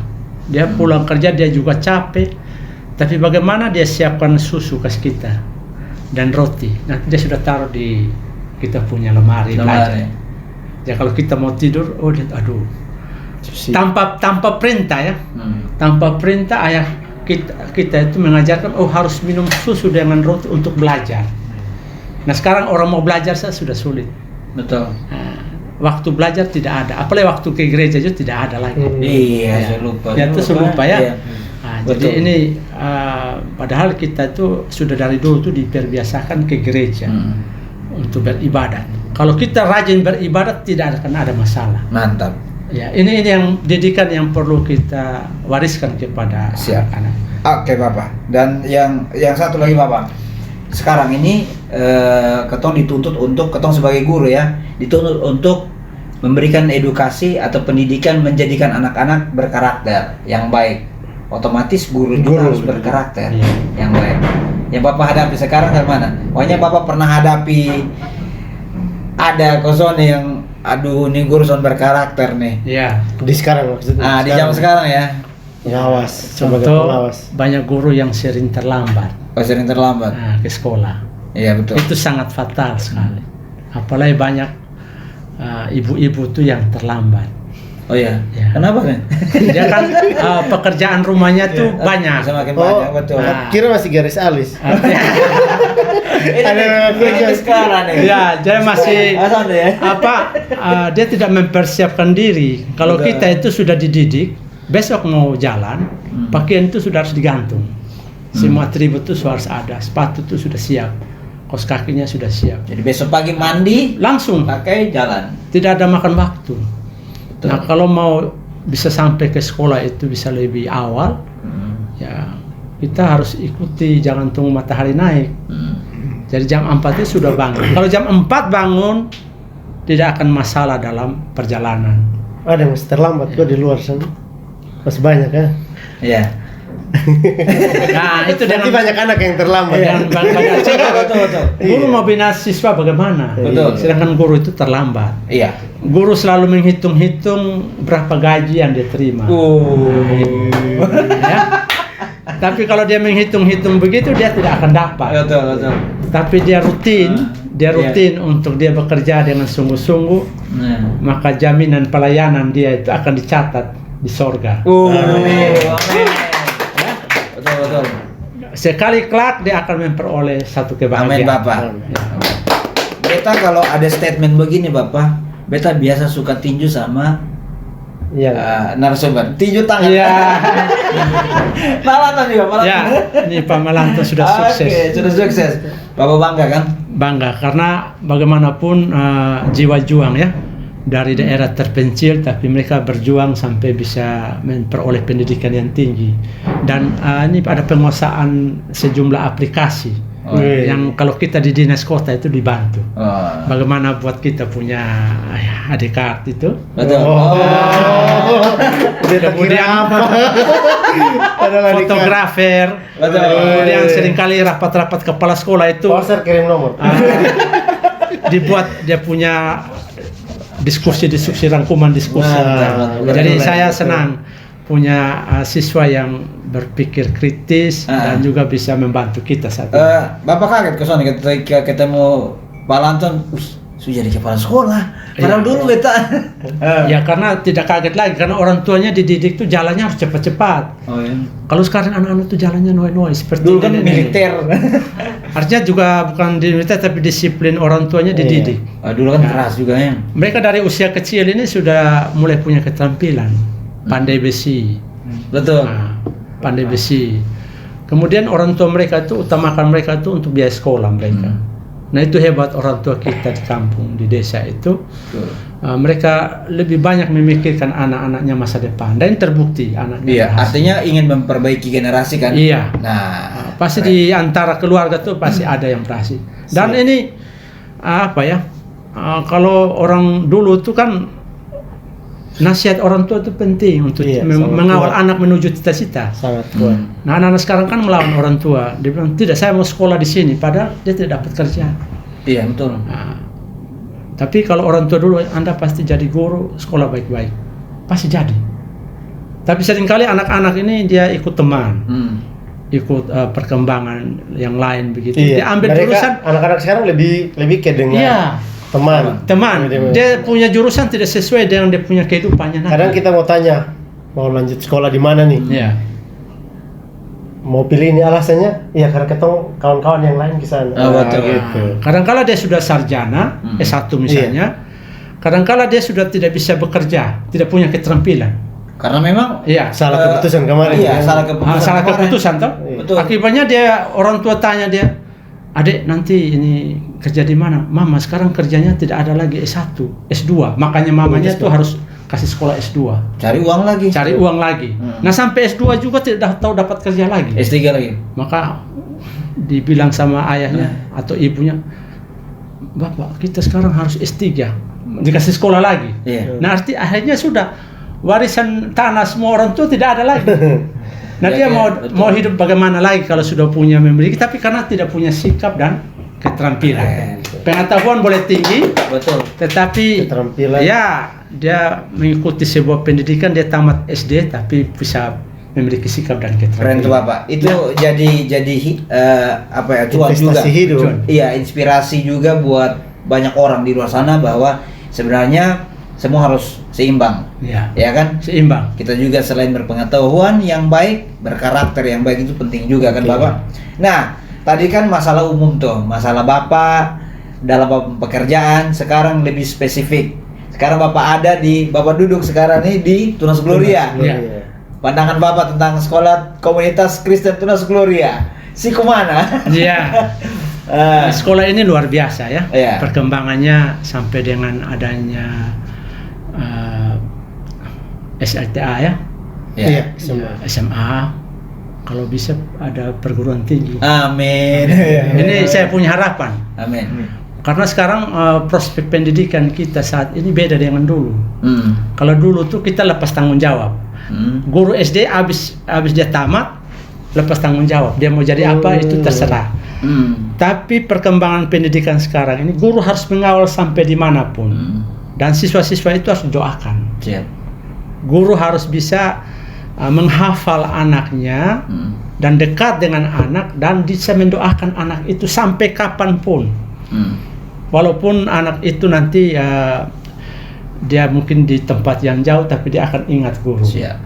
Dia pulang kerja dia juga capek, tapi bagaimana dia siapkan susu ke kita dan roti. Nanti dia sudah taruh di kita punya lemari belajar. Ya kalau kita mau tidur, oh dia aduh. Tanpa perintah ya. Tanpa perintah ayah kita itu mengajarkan harus minum susu dengan roti untuk belajar. Nah sekarang orang mau belajar sudah sulit. Betul. Nah, waktu belajar tidak ada, apalagi waktu ke gereja itu tidak ada lagi. Iya, saya lupa. Ya itu lupa ya. Iya. Nah, jadi ini padahal kita itu sudah dari dulu tuh diperbiasakan ke gereja untuk beribadat. Kalau kita rajin beribadat tidak akan ada masalah. Mantap. Ya, ini yang didikan yang perlu kita wariskan kepada anak-anak. Oke, Bapak. Dan yang satu lagi, Bapak. Sekarang ini ketong dituntut untuk ketong sebagai guru ya, dituntut untuk memberikan edukasi atau pendidikan menjadikan anak-anak berkarakter yang baik. Otomatis guru juga harus berkarakter yang baik. Yang Bapak hadapi sekarang dari mana? Pokoknya Bapak pernah hadapi ada kosong yang aduh ini guru son berkarakter nih. Iya. Di sekarang maksudnya. Di zaman sekarang ya. Pengawas. Sebagai Contoh pengawas. banyak guru yang sering terlambat. Sering terlambat. Ke sekolah. Iya betul. Itu sangat fatal sekali. Apalagi banyak ibu-ibu tuh yang terlambat. Oh iya. Ya. Kenapa kan? Dia kan pekerjaan rumahnya tuh banyak. Semakin banyak betul. Kira masih garis alis. Ini sekarang nih. Ya, jadi masih ya. dia tidak mempersiapkan diri. Kalau Betul. kita itu sudah dididik, besok mau jalan, pakaian itu sudah harus digantung. Semua atribut itu harus ada, sepatu itu sudah siap, kaos kakinya sudah siap. Jadi besok pagi mandi, Langsung, pakai jalan. tidak ada makan waktu. Betul. Nah, kalau mau bisa sampai ke sekolah itu bisa lebih awal, ya kita harus ikuti, jangan tunggu matahari naik. Jadi jam 4 itu sudah bangun. Kalau jam 4 bangun, tidak akan masalah dalam perjalanan. Ada yang masih terlambat kok di luar sana. Masih banyak ya. Iya. Nah, itu Nanti dengan banyak anak yang terlambat. dengan banyak Betul. Guru mau bina siswa bagaimana? Betul. Sedangkan guru itu terlambat. Iya. Guru selalu menghitung-hitung berapa gaji yang dia terima. Ya. Tapi kalau dia menghitung-hitung begitu, dia tidak akan dapat. Betul. Tapi dia rutin untuk dia bekerja dengan sungguh-sungguh, maka jaminan pelayanan dia itu akan dicatat di sorga. Amin. Ya? Betul. Sekali kelak dia akan memperoleh satu kebahagiaan. Amin, Bapak. Beta kalau ada statement begini, Bapak, beta biasa suka tinju sama narasumber. Tinju tangan. Iya. Malantan juga, Malantan. Ya, ini Pak Malanto sudah sukses. Oke, sudah sukses. Bapak bangga kan? Bangga karena bagaimanapun jiwa juang ya, dari daerah terpencil tapi mereka berjuang sampai bisa memperoleh pendidikan yang tinggi. Dan ini ada penguasaan sejumlah aplikasi yang kalau kita di dinas kota itu dibantu. Bagaimana buat kita punya ID card itu? Betul. Kemudian fotografer. Betul. Kemudian seringkali rapat-rapat kepala sekolah itu Poster kirim nomor. dibuat dia punya diskusi rangkuman diskusi. Jadi saya senang punya siswa yang berpikir kritis dan juga bisa membantu kita saat ini. Bapak kaget kesana ketika ketemu Pak Lanton, sudah jadi kepala sekolah. Padahal dulu beta. Ya karena tidak kaget lagi karena orang tuanya dididik tuh jalannya harus cepat-cepat. Oh iya. Kalau sekarang anak-anak tuh jalannya noy-noy seperti Dulu kan ini. militer. Artinya juga bukan di militer tapi disiplin orang tuanya dididik. Dulu kan keras juga ya. Mereka dari usia kecil ini sudah mulai punya keterampilan, pandai besi. Betul. Nah, pandai besi. Kemudian orang tua mereka itu utamakan mereka itu untuk biaya sekolah mereka. Nah itu hebat orang tua kita di kampung, di desa itu. Mereka lebih banyak memikirkan anak-anaknya masa depan, dan terbukti anaknya. Iya, berhasil. artinya ingin memperbaiki generasi kan. Iya. Nah, Pasti keren. di antara keluarga tuh pasti ada yang berhasil. Dan ini apa ya? Kalau orang dulu tuh kan nasihat orang tua itu penting untuk mengawal anak menuju cita-cita. Sangat kuat. Nah, anak-anak sekarang kan melawan orang tua. Dia bilang, tidak, saya mau sekolah di sini. Padahal dia tidak dapat kerja. Iya, betul. Nah, tapi kalau orang tua dulu, Anda pasti jadi guru, sekolah baik-baik. Pasti jadi. Tapi seringkali anak-anak ini dia ikut teman. Ikut perkembangan yang lain begitu. Iya. Dia ambil Mereka, jurusan. anak-anak sekarang lebih ke dengan Iya. teman. Dia punya jurusan tidak sesuai dengan dia punya kehidupannya. Kadang kita mau tanya, mau lanjut sekolah di mana nih? Iya. Mau pilih ini alasannya, iya karena ketemu kawan-kawan yang lain di sana. Betul. Gitu. Kadang-kala dia sudah sarjana, S1 misalnya. Kadang-kala dia sudah tidak bisa bekerja, tidak punya keterampilan. Karena memang Iya. Salah keputusan kemarin. Iya, kan? salah keputusan. Keputusan toh. Betul. Akibatnya dia, orang tua tanya dia, "Adik, nanti ini kerja di mana?" "Mama, sekarang kerjanya tidak ada lagi S1, S2." Makanya mamanya tuh harus kasih sekolah S2. Cari uang lagi. Nah, sampai S2 juga tidak tahu dapat kerja lagi. S3 lagi. Maka dibilang sama ayahnya atau ibunya, "Bapak, kita sekarang harus S3." Dikasih sekolah lagi. Iya. Nah, akhirnya sudah warisan tanah semua orang tua tidak ada lagi. Nah, dia mau hidup bagaimana lagi kalau sudah punya memiliki, tapi karena tidak punya sikap dan keterampilan. Pengetahuan boleh tinggi, Betul. tetapi Keterampilan. ya dia mengikuti sebuah pendidikan, dia tamat SD tapi bisa memiliki sikap dan Keren keterampilan. tuh Bapak. Itu jadi apa ya? Cuan juga. Investasi hidup. Iya, inspirasi juga buat banyak orang di luar sana bahwa sebenarnya semua harus seimbang. Ya, Ya kan? seimbang. Kita juga selain berpengetahuan yang baik, berkarakter yang baik itu penting juga kan Bapak. Nah, tadi kan masalah umum tuh, masalah Bapak dalam pekerjaan, sekarang lebih spesifik. Sekarang Bapak Bapak duduk sekarang ini di Tunas Gloria. Iya. Pandangan Bapak tentang sekolah komunitas Kristen Tunas Gloria. Si kemana? Iya. Sekolah ini luar biasa ya. Iya. Perkembangannya sampai dengan adanya SLTA ya. Iya, Ya, SMA. Kalau bisa ada perguruan tinggi. Amin. Ini saya punya harapan. Amin. Karena sekarang prospek pendidikan kita saat ini beda dengan dulu. Kalau dulu tuh kita lepas tanggung jawab. Guru SD habis dia tamat, lepas tanggung jawab. Dia mau jadi apa itu terserah. Tapi perkembangan pendidikan sekarang ini guru harus mengawal sampai dimanapun. Dan siswa-siswa itu harus doakan. Siap. Guru harus bisa menghafal anaknya dan dekat dengan anak dan bisa mendoakan anak itu sampai kapanpun. Walaupun anak itu nanti dia mungkin di tempat yang jauh tapi dia akan ingat guru. Siap.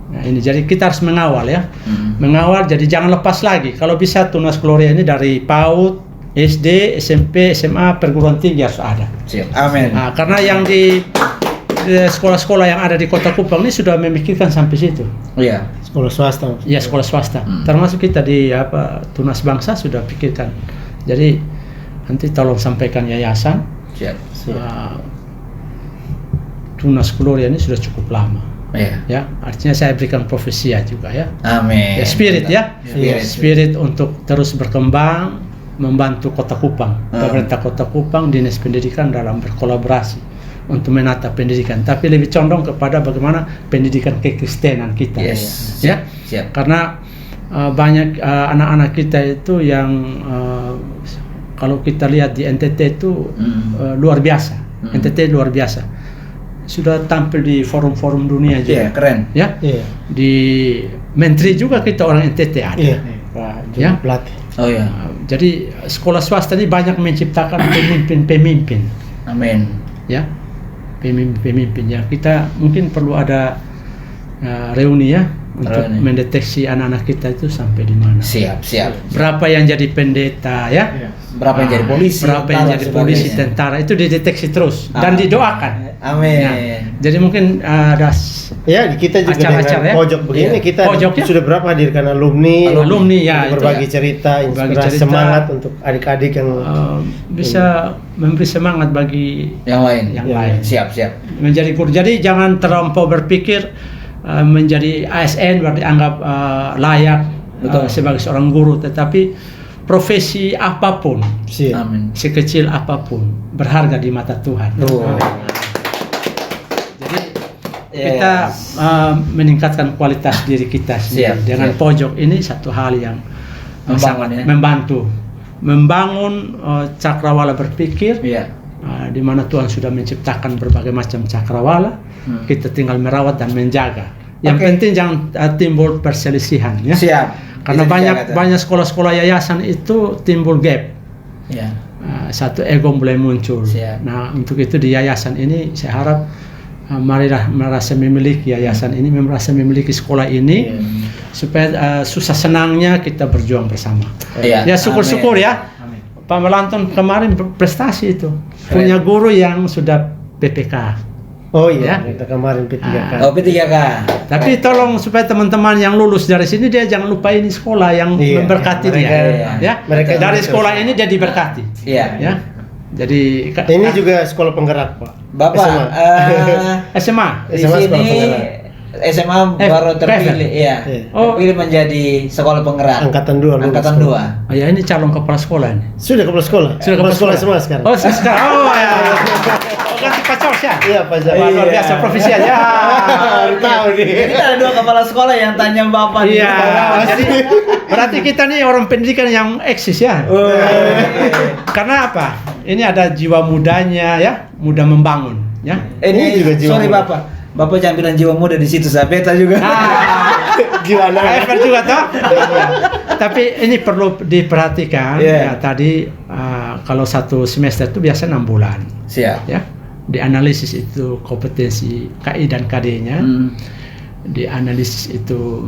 Nah, ini jadi kita harus mengawal ya. Mengawal, jadi jangan lepas lagi. Kalau bisa Tunas Gloria ini dari PAUD, SD, SMP, SMA, perguruan tinggi harus ada. Siap. Amin. Nah, karena yang di sekolah-sekolah yang ada di Kota Kupang ini sudah memikirkan sampai situ. Iya. Sekolah swasta. Ya, sekolah swasta. Termasuk kita di Tunas Bangsa sudah pikirkan. Jadi nanti tolong sampaikan yayasan. Siap. Tunas Gloria ini sudah cukup lama. Iya. Ya, artinya saya berikan profesia juga ya. Amin. Ya, spirit ya. Spirit. Untuk terus berkembang, membantu Kota Kupang, pemerintah Kota Kupang, Dinas Pendidikan dalam berkolaborasi untuk menata pendidikan. Tapi lebih condong kepada bagaimana pendidikan kekristenan kita. Yes. Ya. Siap. Karena banyak anak-anak kita itu yang kalau kita lihat di NTT itu luar biasa. NTT luar biasa. Sudah tampil di forum-forum dunia juga. Iya, keren. Ya. Iya. Di Menteri juga kita orang NTT ada. Iya. Ya. Pelatih. Oh iya. Jadi sekolah swasta ini banyak menciptakan pemimpin-pemimpin. Amin. Ya. Pemimpin ya. Kita mungkin perlu ada reuni ya untuk mendeteksi anak-anak kita itu sampai di mana. Siap. Berapa yang jadi pendeta ya? berapa yang jadi polisi, berapa yang tentara, jadi dan polisi, sebagainya. tentara, itu dideteksi terus dan didoakan. Amin. Ya. Jadi mungkin ada Ya, kita juga Acara-acara, dengan ya? pojok begini Iya. kita Pojok, ya? sudah berapa hadirkan alumni Alumni, ya, untuk itu berbagi ya. cerita, Berbagi inspirasi, cerita. semangat untuk adik-adik yang bisa memberi semangat bagi Yang lain. yang Ya. lain. Siap. Menjadi guru. Jadi jangan terlampau berpikir menjadi ASN berarti anggap layak sebagai seorang guru, tetapi profesi apapun, siap. Amin. sekecil apapun, berharga di mata Tuhan. Tuh. Jadi kita meningkatkan kualitas diri kita sendiri. Siap, Dengan siap. pojok ini satu hal yang Membangun, sangat ya. membantu, membangun cakrawala berpikir. Iya. Di mana Tuhan sudah menciptakan berbagai macam cakrawala, kita tinggal merawat dan menjaga. Yang Oke. penting jangan timbul perselisihan, ya. Siap. Karena Itu banyak dijaga, tuh. banyak sekolah-sekolah yayasan itu timbul gap. Iya. Satu ego mulai muncul. Siap. Nah, untuk itu di yayasan ini saya harap marilah merasa memiliki yayasan ini, merasa memiliki sekolah ini, supaya susah senangnya kita berjuang bersama. Iya. Ya syukur-syukur Amin. ya. Pak Melanton kemarin berprestasi itu, punya guru yang sudah PPK. Oh iya, Ya. kita kemarin P3K. Oh, P3K. Tapi tolong supaya teman-teman yang lulus dari sini dia jangan lupa ini sekolah yang Iya, memberkati mereka- dia. Ya. mereka Dari juga sekolah terus. ini dia diberkati. Iya. Ya. Jadi Ini juga sekolah penggerak, Pak. Bapak, SMA. di SMA sekolah sini penggerak. SMA baru terpilih, iya. Iya. Oh. Terpilih menjadi sekolah penggerak. Angkatan 2. Angkatan 2. Oh ya, ini calon kepala sekolah nih. Sudah kepala sekolah. Sudah kepala kepala sekolah sekolah. semua sekarang. Oh, sekarang. Oh ya. Oh, ganti Pak Cos ya. Iya, Pak Jam. Wah, luar Iya. biasa profesi aja. Baru tahu nih. Jadi ada 2 kepala sekolah yang tanya Bapak nih. Iya, jadi berarti kita nih orang pendidikan yang eksis ya. Karena apa? Ini ada jiwa mudanya ya, muda membangun ya. Ini juga jiwa sorry muda. Bapak jangan bilang jiwa muda di situ, saya beta juga. Gimana? AFR juga toh. Tapi ini perlu diperhatikan Iya. ya, tadi kalau satu semester itu biasa 6 bulan Siap. ya. Dianalisis itu kompetensi KI dan KD-nya, dianalisis itu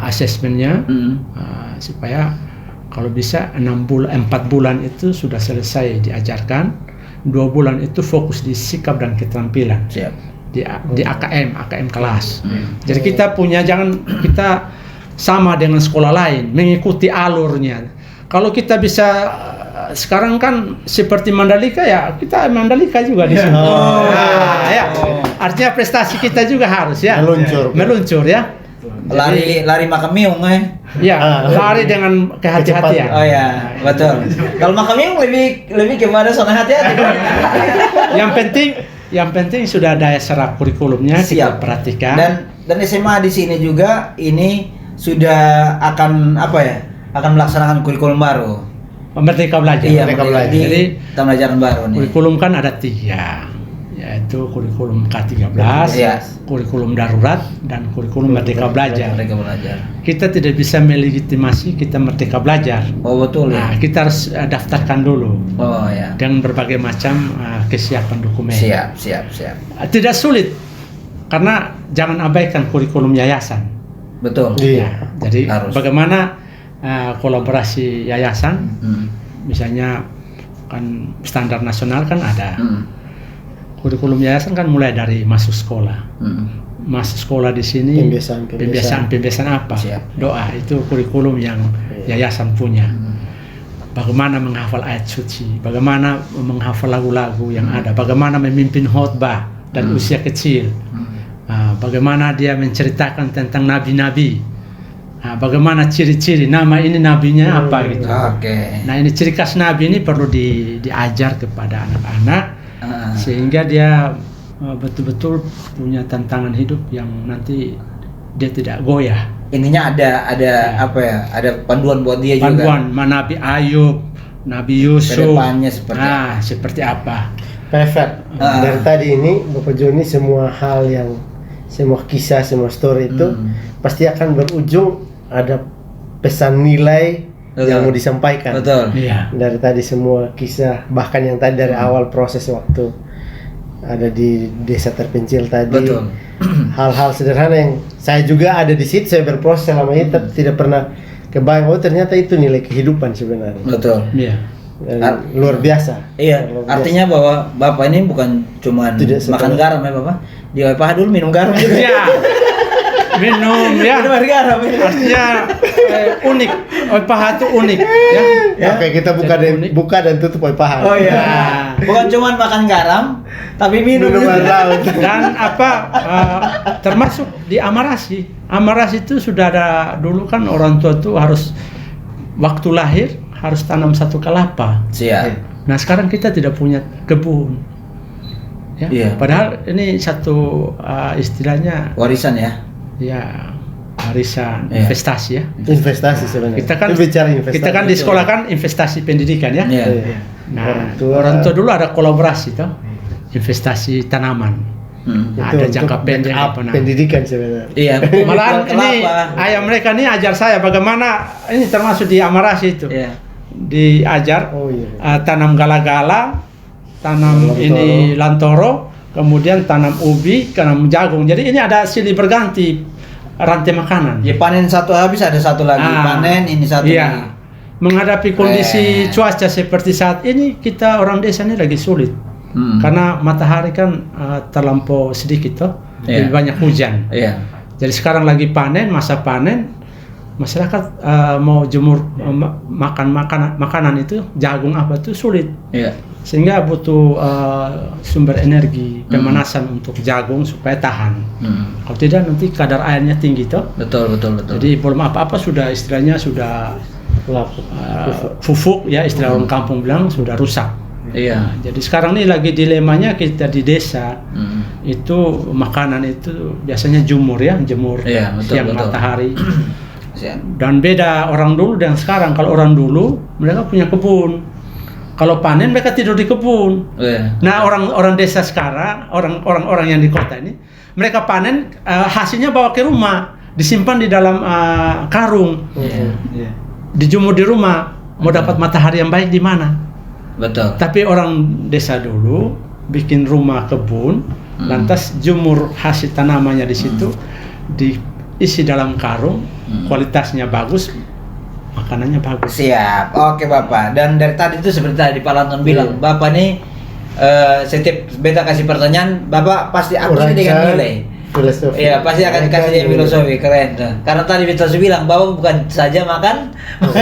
asesmennya, supaya kalau bisa 4 bulan itu sudah selesai diajarkan, 2 bulan itu fokus di sikap dan keterampilan. Siap. Di AKM kelas. Jadi kita kita sama dengan sekolah lain, mengikuti alurnya. Kalau kita bisa sekarang kan seperti Mandalika ya, kita Mandalika juga di sini. Nah, ya. Artinya prestasi kita juga harus ya meluncur ya. Lari makamiung Ya, lari dengan kehati-hatian. Oh ya, betul. Kalau makamiung lebih kepada zona hati-hati. Yang penting sudah ada serap kurikulumnya, kita perhatikan. Dan SMA di sini juga ini sudah akan akan melaksanakan kurikulum baru. Merdeka Belajar. Iya, Merdeka Belajar. Jadi pembelajaran baru nih. kurikulum kan ada 3, yaitu kurikulum K13, Iya. kurikulum darurat, dan kurikulum Merdeka Belajar. Merdeka Belajar. Kita tidak bisa melegitimasi kita Merdeka Belajar. Oh betul ya. Nah, kita harus daftarkan dulu Oh ya. dengan berbagai macam kesiapan dokumen. Siap. Tidak sulit, karena jangan abaikan kurikulum yayasan. Betul. Iya. Jadi Harus. bagaimana kolaborasi yayasan, misalnya kan standar nasional kan ada. Kurikulum yayasan kan mulai dari masuk sekolah. Masuk sekolah di sini pembiasaan apa? Siap. Doa itu kurikulum yang yayasan punya. Bagaimana menghafal ayat suci, bagaimana menghafal lagu-lagu yang ada, bagaimana memimpin khotbah dan usia kecil. Bagaimana dia menceritakan tentang nabi-nabi. Bagaimana ciri-ciri nama ini nabinya apa gitu. Oke. Nah, ini ciri khas nabi ini perlu diajar kepada anak-anak sehingga dia betul-betul punya tantangan hidup yang nanti dia tidak goyah. Intinya ada ada panduan buat dia juga. Panduan Nabi Ayub, Nabi Yusuf. Kedepannya seperti apa? Perfect. Dari tadi ini Bapak Joni semua kisah, semua story itu pasti akan berujung ada pesan nilai yang mau disampaikan. Betul. Iya. Dari tadi semua kisah, bahkan yang tadi dari awal proses waktu ada di desa terpencil tadi. Betul. Hal-hal sederhana yang saya juga ada di situ, saya berproses selama ini, tapi tidak pernah kebayang, oh ternyata itu nilai kehidupan sebenarnya. Betul. Iya. Dan luar biasa. Iya, Luar biasa. artinya bahwa Bapak ini bukan cuman Tidak makan sekedar- garam ya Bapak. Di WPH dulu minum garam juga. Ya. Minum ya. Minum garam. Artinya unik. WPH itu unik ya. Oke, kita Jadi unik. buka dan tutup paham. Oh iya. Nah. Bukan cuman makan garam, tapi minum Minuman juga. laut. Dan termasuk di Amarasi. Amarasi itu sudah ada dulu kan orang tua tuh harus waktu lahir harus tanam satu kelapa. Siap. Nah sekarang kita tidak punya kebun. Ya. Iya. Padahal ini satu istilahnya Warisan ya. ya warisan Iya. investasi ya. Investasi sebenarnya. Kita kan Itu bicara investasi. kita kan di sekolah kan investasi pendidikan ya. Iya. Iya. Nah orang tua dulu ada kolaborasi toh investasi tanaman. Itu Ada untuk jangka pendek backup apa nah. pendidikan sebenarnya. Iya. Malahan Jual ini kelapa. ayah mereka ini ajar saya bagaimana ini termasuk di Amarasi itu. Iya. Diajar Oh iya. tanam gala-gala, tanam Lantoro. ini lantoro, kemudian tanam ubi, tanam jagung. Jadi ini ada silih berganti rantai makanan. Ya panen satu habis ada satu lagi. Panen ini satu iya. lagi. Menghadapi kondisi Keren. cuaca seperti saat ini, kita orang desa ini lagi sulit. Karena matahari kan terlampau sedikit toh, Iya. lebih banyak hujan. Iya. Jadi sekarang lagi panen, masa panen, masyarakat mau jemur makan makanan itu jagung apa itu sulit, Iya. sehingga butuh sumber energi pemanasan untuk jagung supaya tahan. Kalau tidak nanti kadar airnya tinggi toh. Betul. Jadi belum apa-apa sudah istilahnya sudah Kelapa. fufuk ya istilah orang kampung bilang sudah rusak. Iya. Nah, jadi sekarang ini lagi dilemanya kita di desa Hmm. itu makanan itu biasanya jemur ya, jemur Iya, betul, siang betul. matahari. Siap. Dan beda orang dulu dan sekarang. Kalau orang dulu mereka punya kebun. Kalau panen mereka tidur di kebun. Iya. Nah, orang desa sekarang, orang yang di kota ini, mereka panen hasilnya bawa ke rumah, disimpan di dalam karung, Iya. dijemur di rumah. Mau dapat matahari yang baik di mana? Betul. Tapi orang desa dulu bikin rumah kebun, lantas jemur hasil tanamannya di situ, diisi dalam karung, kualitasnya bagus, makanannya bagus. Siap. Oke Bapak. Dan dari tadi itu seperti tadi Pak Lanton bilang, Bapak nih setiap beta kasih pertanyaan, Bapak pasti akusi dengan nilai. Filosofi. Iya, pasti akan dikasih dia filosofi, keren tuh. Karena tadi Beta bilang bahwa bukan saja makan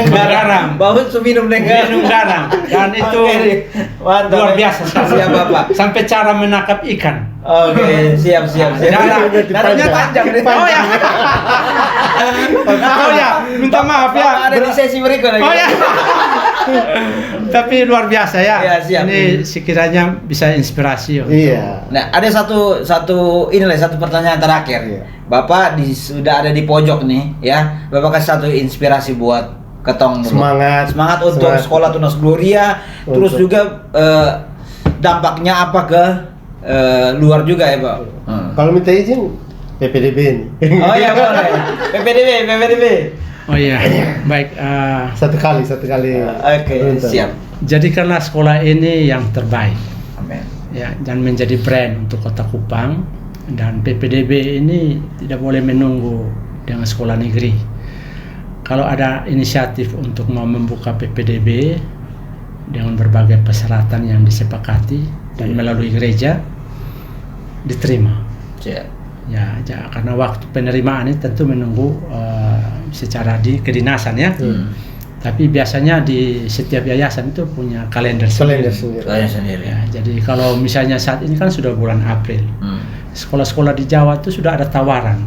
garam, bahwa minum Minum garam, dan itu Oke, mantap. luar biasa sekali. Siap Bapak. Sampai cara menangkap ikan. Oke, siap. Naranya panjang nih. Oh ya. Oh ya, minta maaf ya. Bapak ada di sesi berikut lagi. Oh ya. Tapi luar biasa ya. Iya, siap. Ini sekiranya bisa inspirasi untuk Iya. Nah, ada satu pertanyaan terakhir. Iya. Bapak sudah ada di pojok nih, ya. Bapak kasih satu inspirasi buat ketong dulu. Semangat untuk sekolah Tunas Gloria, terus Untuk- juga dampaknya apa ke luar juga ya, Pak. Kalau minta izin PPDB ini. Oh iya boleh. PPDB. Oh iya, baik. Satu kali. Oke, Betul. siap. Jadikanlah sekolah ini yang terbaik, Amin. ya, dan menjadi brand untuk Kota Kupang. Dan PPDB ini tidak boleh menunggu dengan sekolah negeri. Kalau ada inisiatif untuk mau membuka PPDB dengan berbagai persyaratan yang disepakati dan melalui gereja, diterima. Siap. Ya, karena waktu penerimaan ini tentu menunggu secara di kedinasan ya. Tapi biasanya di setiap yayasan itu punya kalender Kalender sendiri. sendiri. Kalian sendiri. Ya, jadi kalau misalnya saat ini kan sudah bulan April, sekolah-sekolah di Jawa itu sudah ada tawaran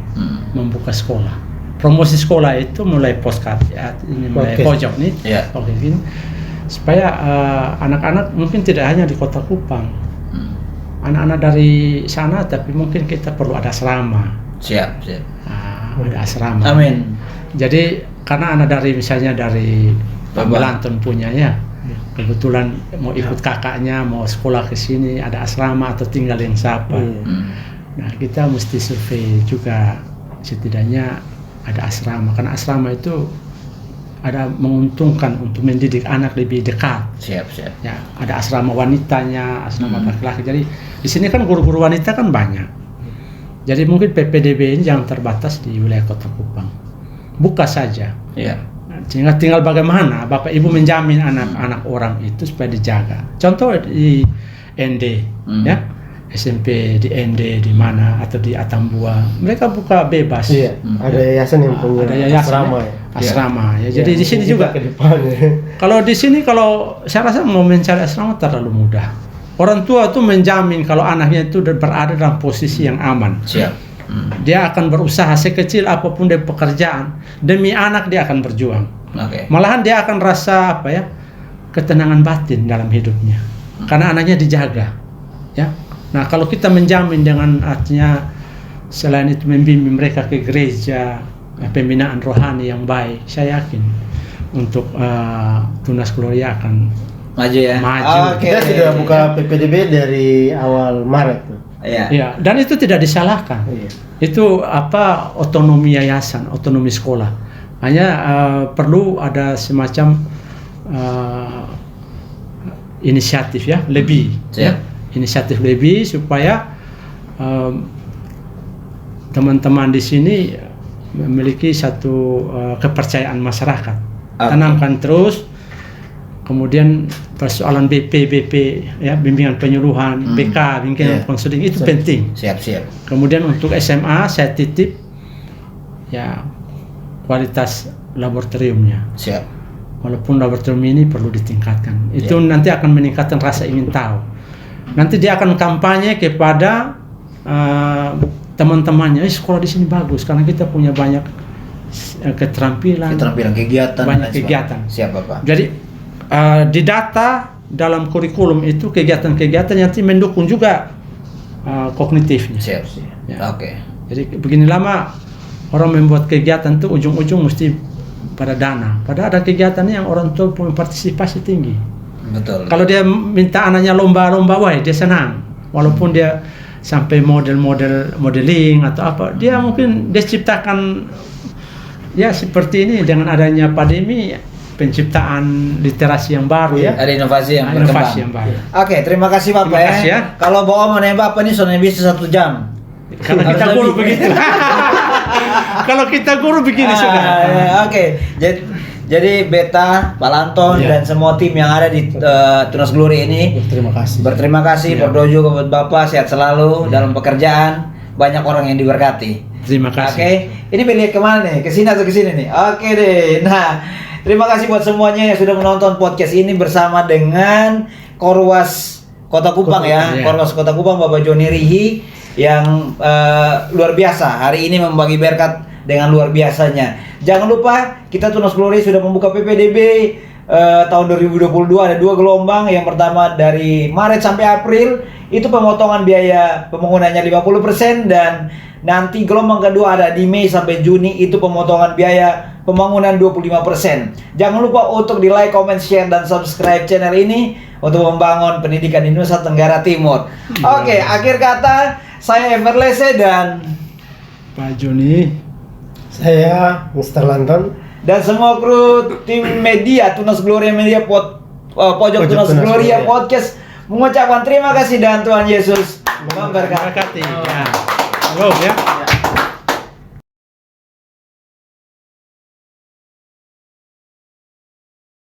membuka sekolah. Promosi sekolah itu mulai postcard ya, ini mulai Oke. pojok nih. Iya. Oke, ini supaya anak-anak mungkin tidak hanya di Kota Kupang. Anak-anak dari sana, tapi mungkin kita perlu ada asrama. Siap. Ada asrama. Amin. Jadi karena anak dari misalnya dari Pak Bapak. Melanton punya ya, kebetulan mau ikut kakaknya mau sekolah ke sini ada asrama atau tinggal yang siapa. Nah kita mesti survei juga setidaknya ada asrama, karena asrama itu ada menguntungkan untuk mendidik anak lebih dekat. Siap. Ya, ada asrama wanitanya, asrama laki-laki. Jadi di sini kan guru-guru wanita kan banyak. Jadi mungkin PPDB ini jangan terbatas di wilayah Kota Kupang. Buka saja. Iya. tinggal bagaimana Bapak Ibu menjamin anak-anak orang itu supaya dijaga. Contoh di ND, ya SMP di ND di mana atau di Atambua, mereka buka bebas. Iya, ada yayasan yang punya asrama ya. Asrama ya. Jadi di sini juga. Ke depan, ya. Kalau di sini saya rasa mau mencari asrama terlalu mudah. Orang tua tuh menjamin kalau anaknya itu berada dalam posisi yang aman. Siap. Dia akan berusaha sekecil apapun dari pekerjaan demi anak, dia akan berjuang. Malahan dia akan rasa ketenangan batin dalam hidupnya karena anaknya dijaga, ya. Nah, kalau kita menjamin dengan artinya selain itu membimbing mereka ke gereja, pembinaan rohani yang baik, saya yakin untuk Tunas Gloria akan maju ya. Kita sudah buka PPDB dari awal Maret. Iya, dan itu tidak disalahkan. Itu otonomi yayasan, otonomi sekolah. Hanya perlu ada semacam inisiatif lebih, inisiatif lebih supaya teman-teman di sini memiliki satu kepercayaan masyarakat. Tanamkan terus. Kemudian persoalan BP bimbingan penyuluhan, BK bimbingan konseling itu penting. Siap. Kemudian untuk SMA saya titip kualitas laboratoriumnya. Siap. Walaupun laboratorium ini perlu ditingkatkan. Itu nanti akan meningkatkan rasa ingin tahu. Nanti dia akan kampanye kepada teman-temannya, sekolah di sini bagus karena kita punya banyak keterampilan kegiatan, banyak kegiatan. Siap, Bapak. Jadi di data dalam kurikulum itu kegiatan-kegiatan yang nanti mendukung juga kognitifnya. Siap. Ya. Jadi begini lama orang membuat kegiatan tuh ujung-ujung mesti pada dana. Padahal ada kegiatan yang orang tua punya partisipasi tinggi. Betul. Kalau dia minta anaknya lomba-lomba, dia senang. Walaupun dia sampai modeling atau apa, dia mungkin dia ciptakan seperti ini dengan adanya pandemi. Penciptaan literasi yang baru ada inovasi yang berkembang. Oke, terima kasih Bapak. Terima kasih, ya. Kalau bawa menembak Bapak ini soalnya bisa 1 jam. Kalau kita guru begitu. Kalau kita guru begini sudah. Oke. Jadi Beta, Pak Lanton dan semua tim yang ada di Tunas Glory ini berterima kasih berdoa juga buat Bapak sehat selalu dalam pekerjaan, banyak orang yang diberkati. Terima kasih. Oke. Ini beli kemana nih? Ke sini atau ke sini nih? Oke deh. Nah, terima kasih buat semuanya yang sudah menonton podcast ini bersama dengan Korwas Kota Kupang Korwas Kota Kupang Bapak Joni Rihi yang luar biasa hari ini membagi berkat dengan luar biasanya. Jangan lupa kita Tunas Glory sudah membuka PPDB tahun 2022 ada 2 gelombang. Yang pertama dari Maret sampai April itu pemotongan biaya pembangunannya 50% dan nanti gelombang kedua ada di Mei sampai Juni itu pemotongan biaya pembangunan 25%. Jangan lupa untuk di like, comment, share, dan subscribe channel ini untuk membangun pendidikan di Nusa Tenggara Timur. Oke, akhir kata saya Everlese dan Pak Joni, saya Mr. Lanton, dan semua kru tim media Tunas Gloria Media Pojok Tunas Gloria Podcast mengucapkan terima kasih dan Tuhan Yesus memberkati. Halo ya.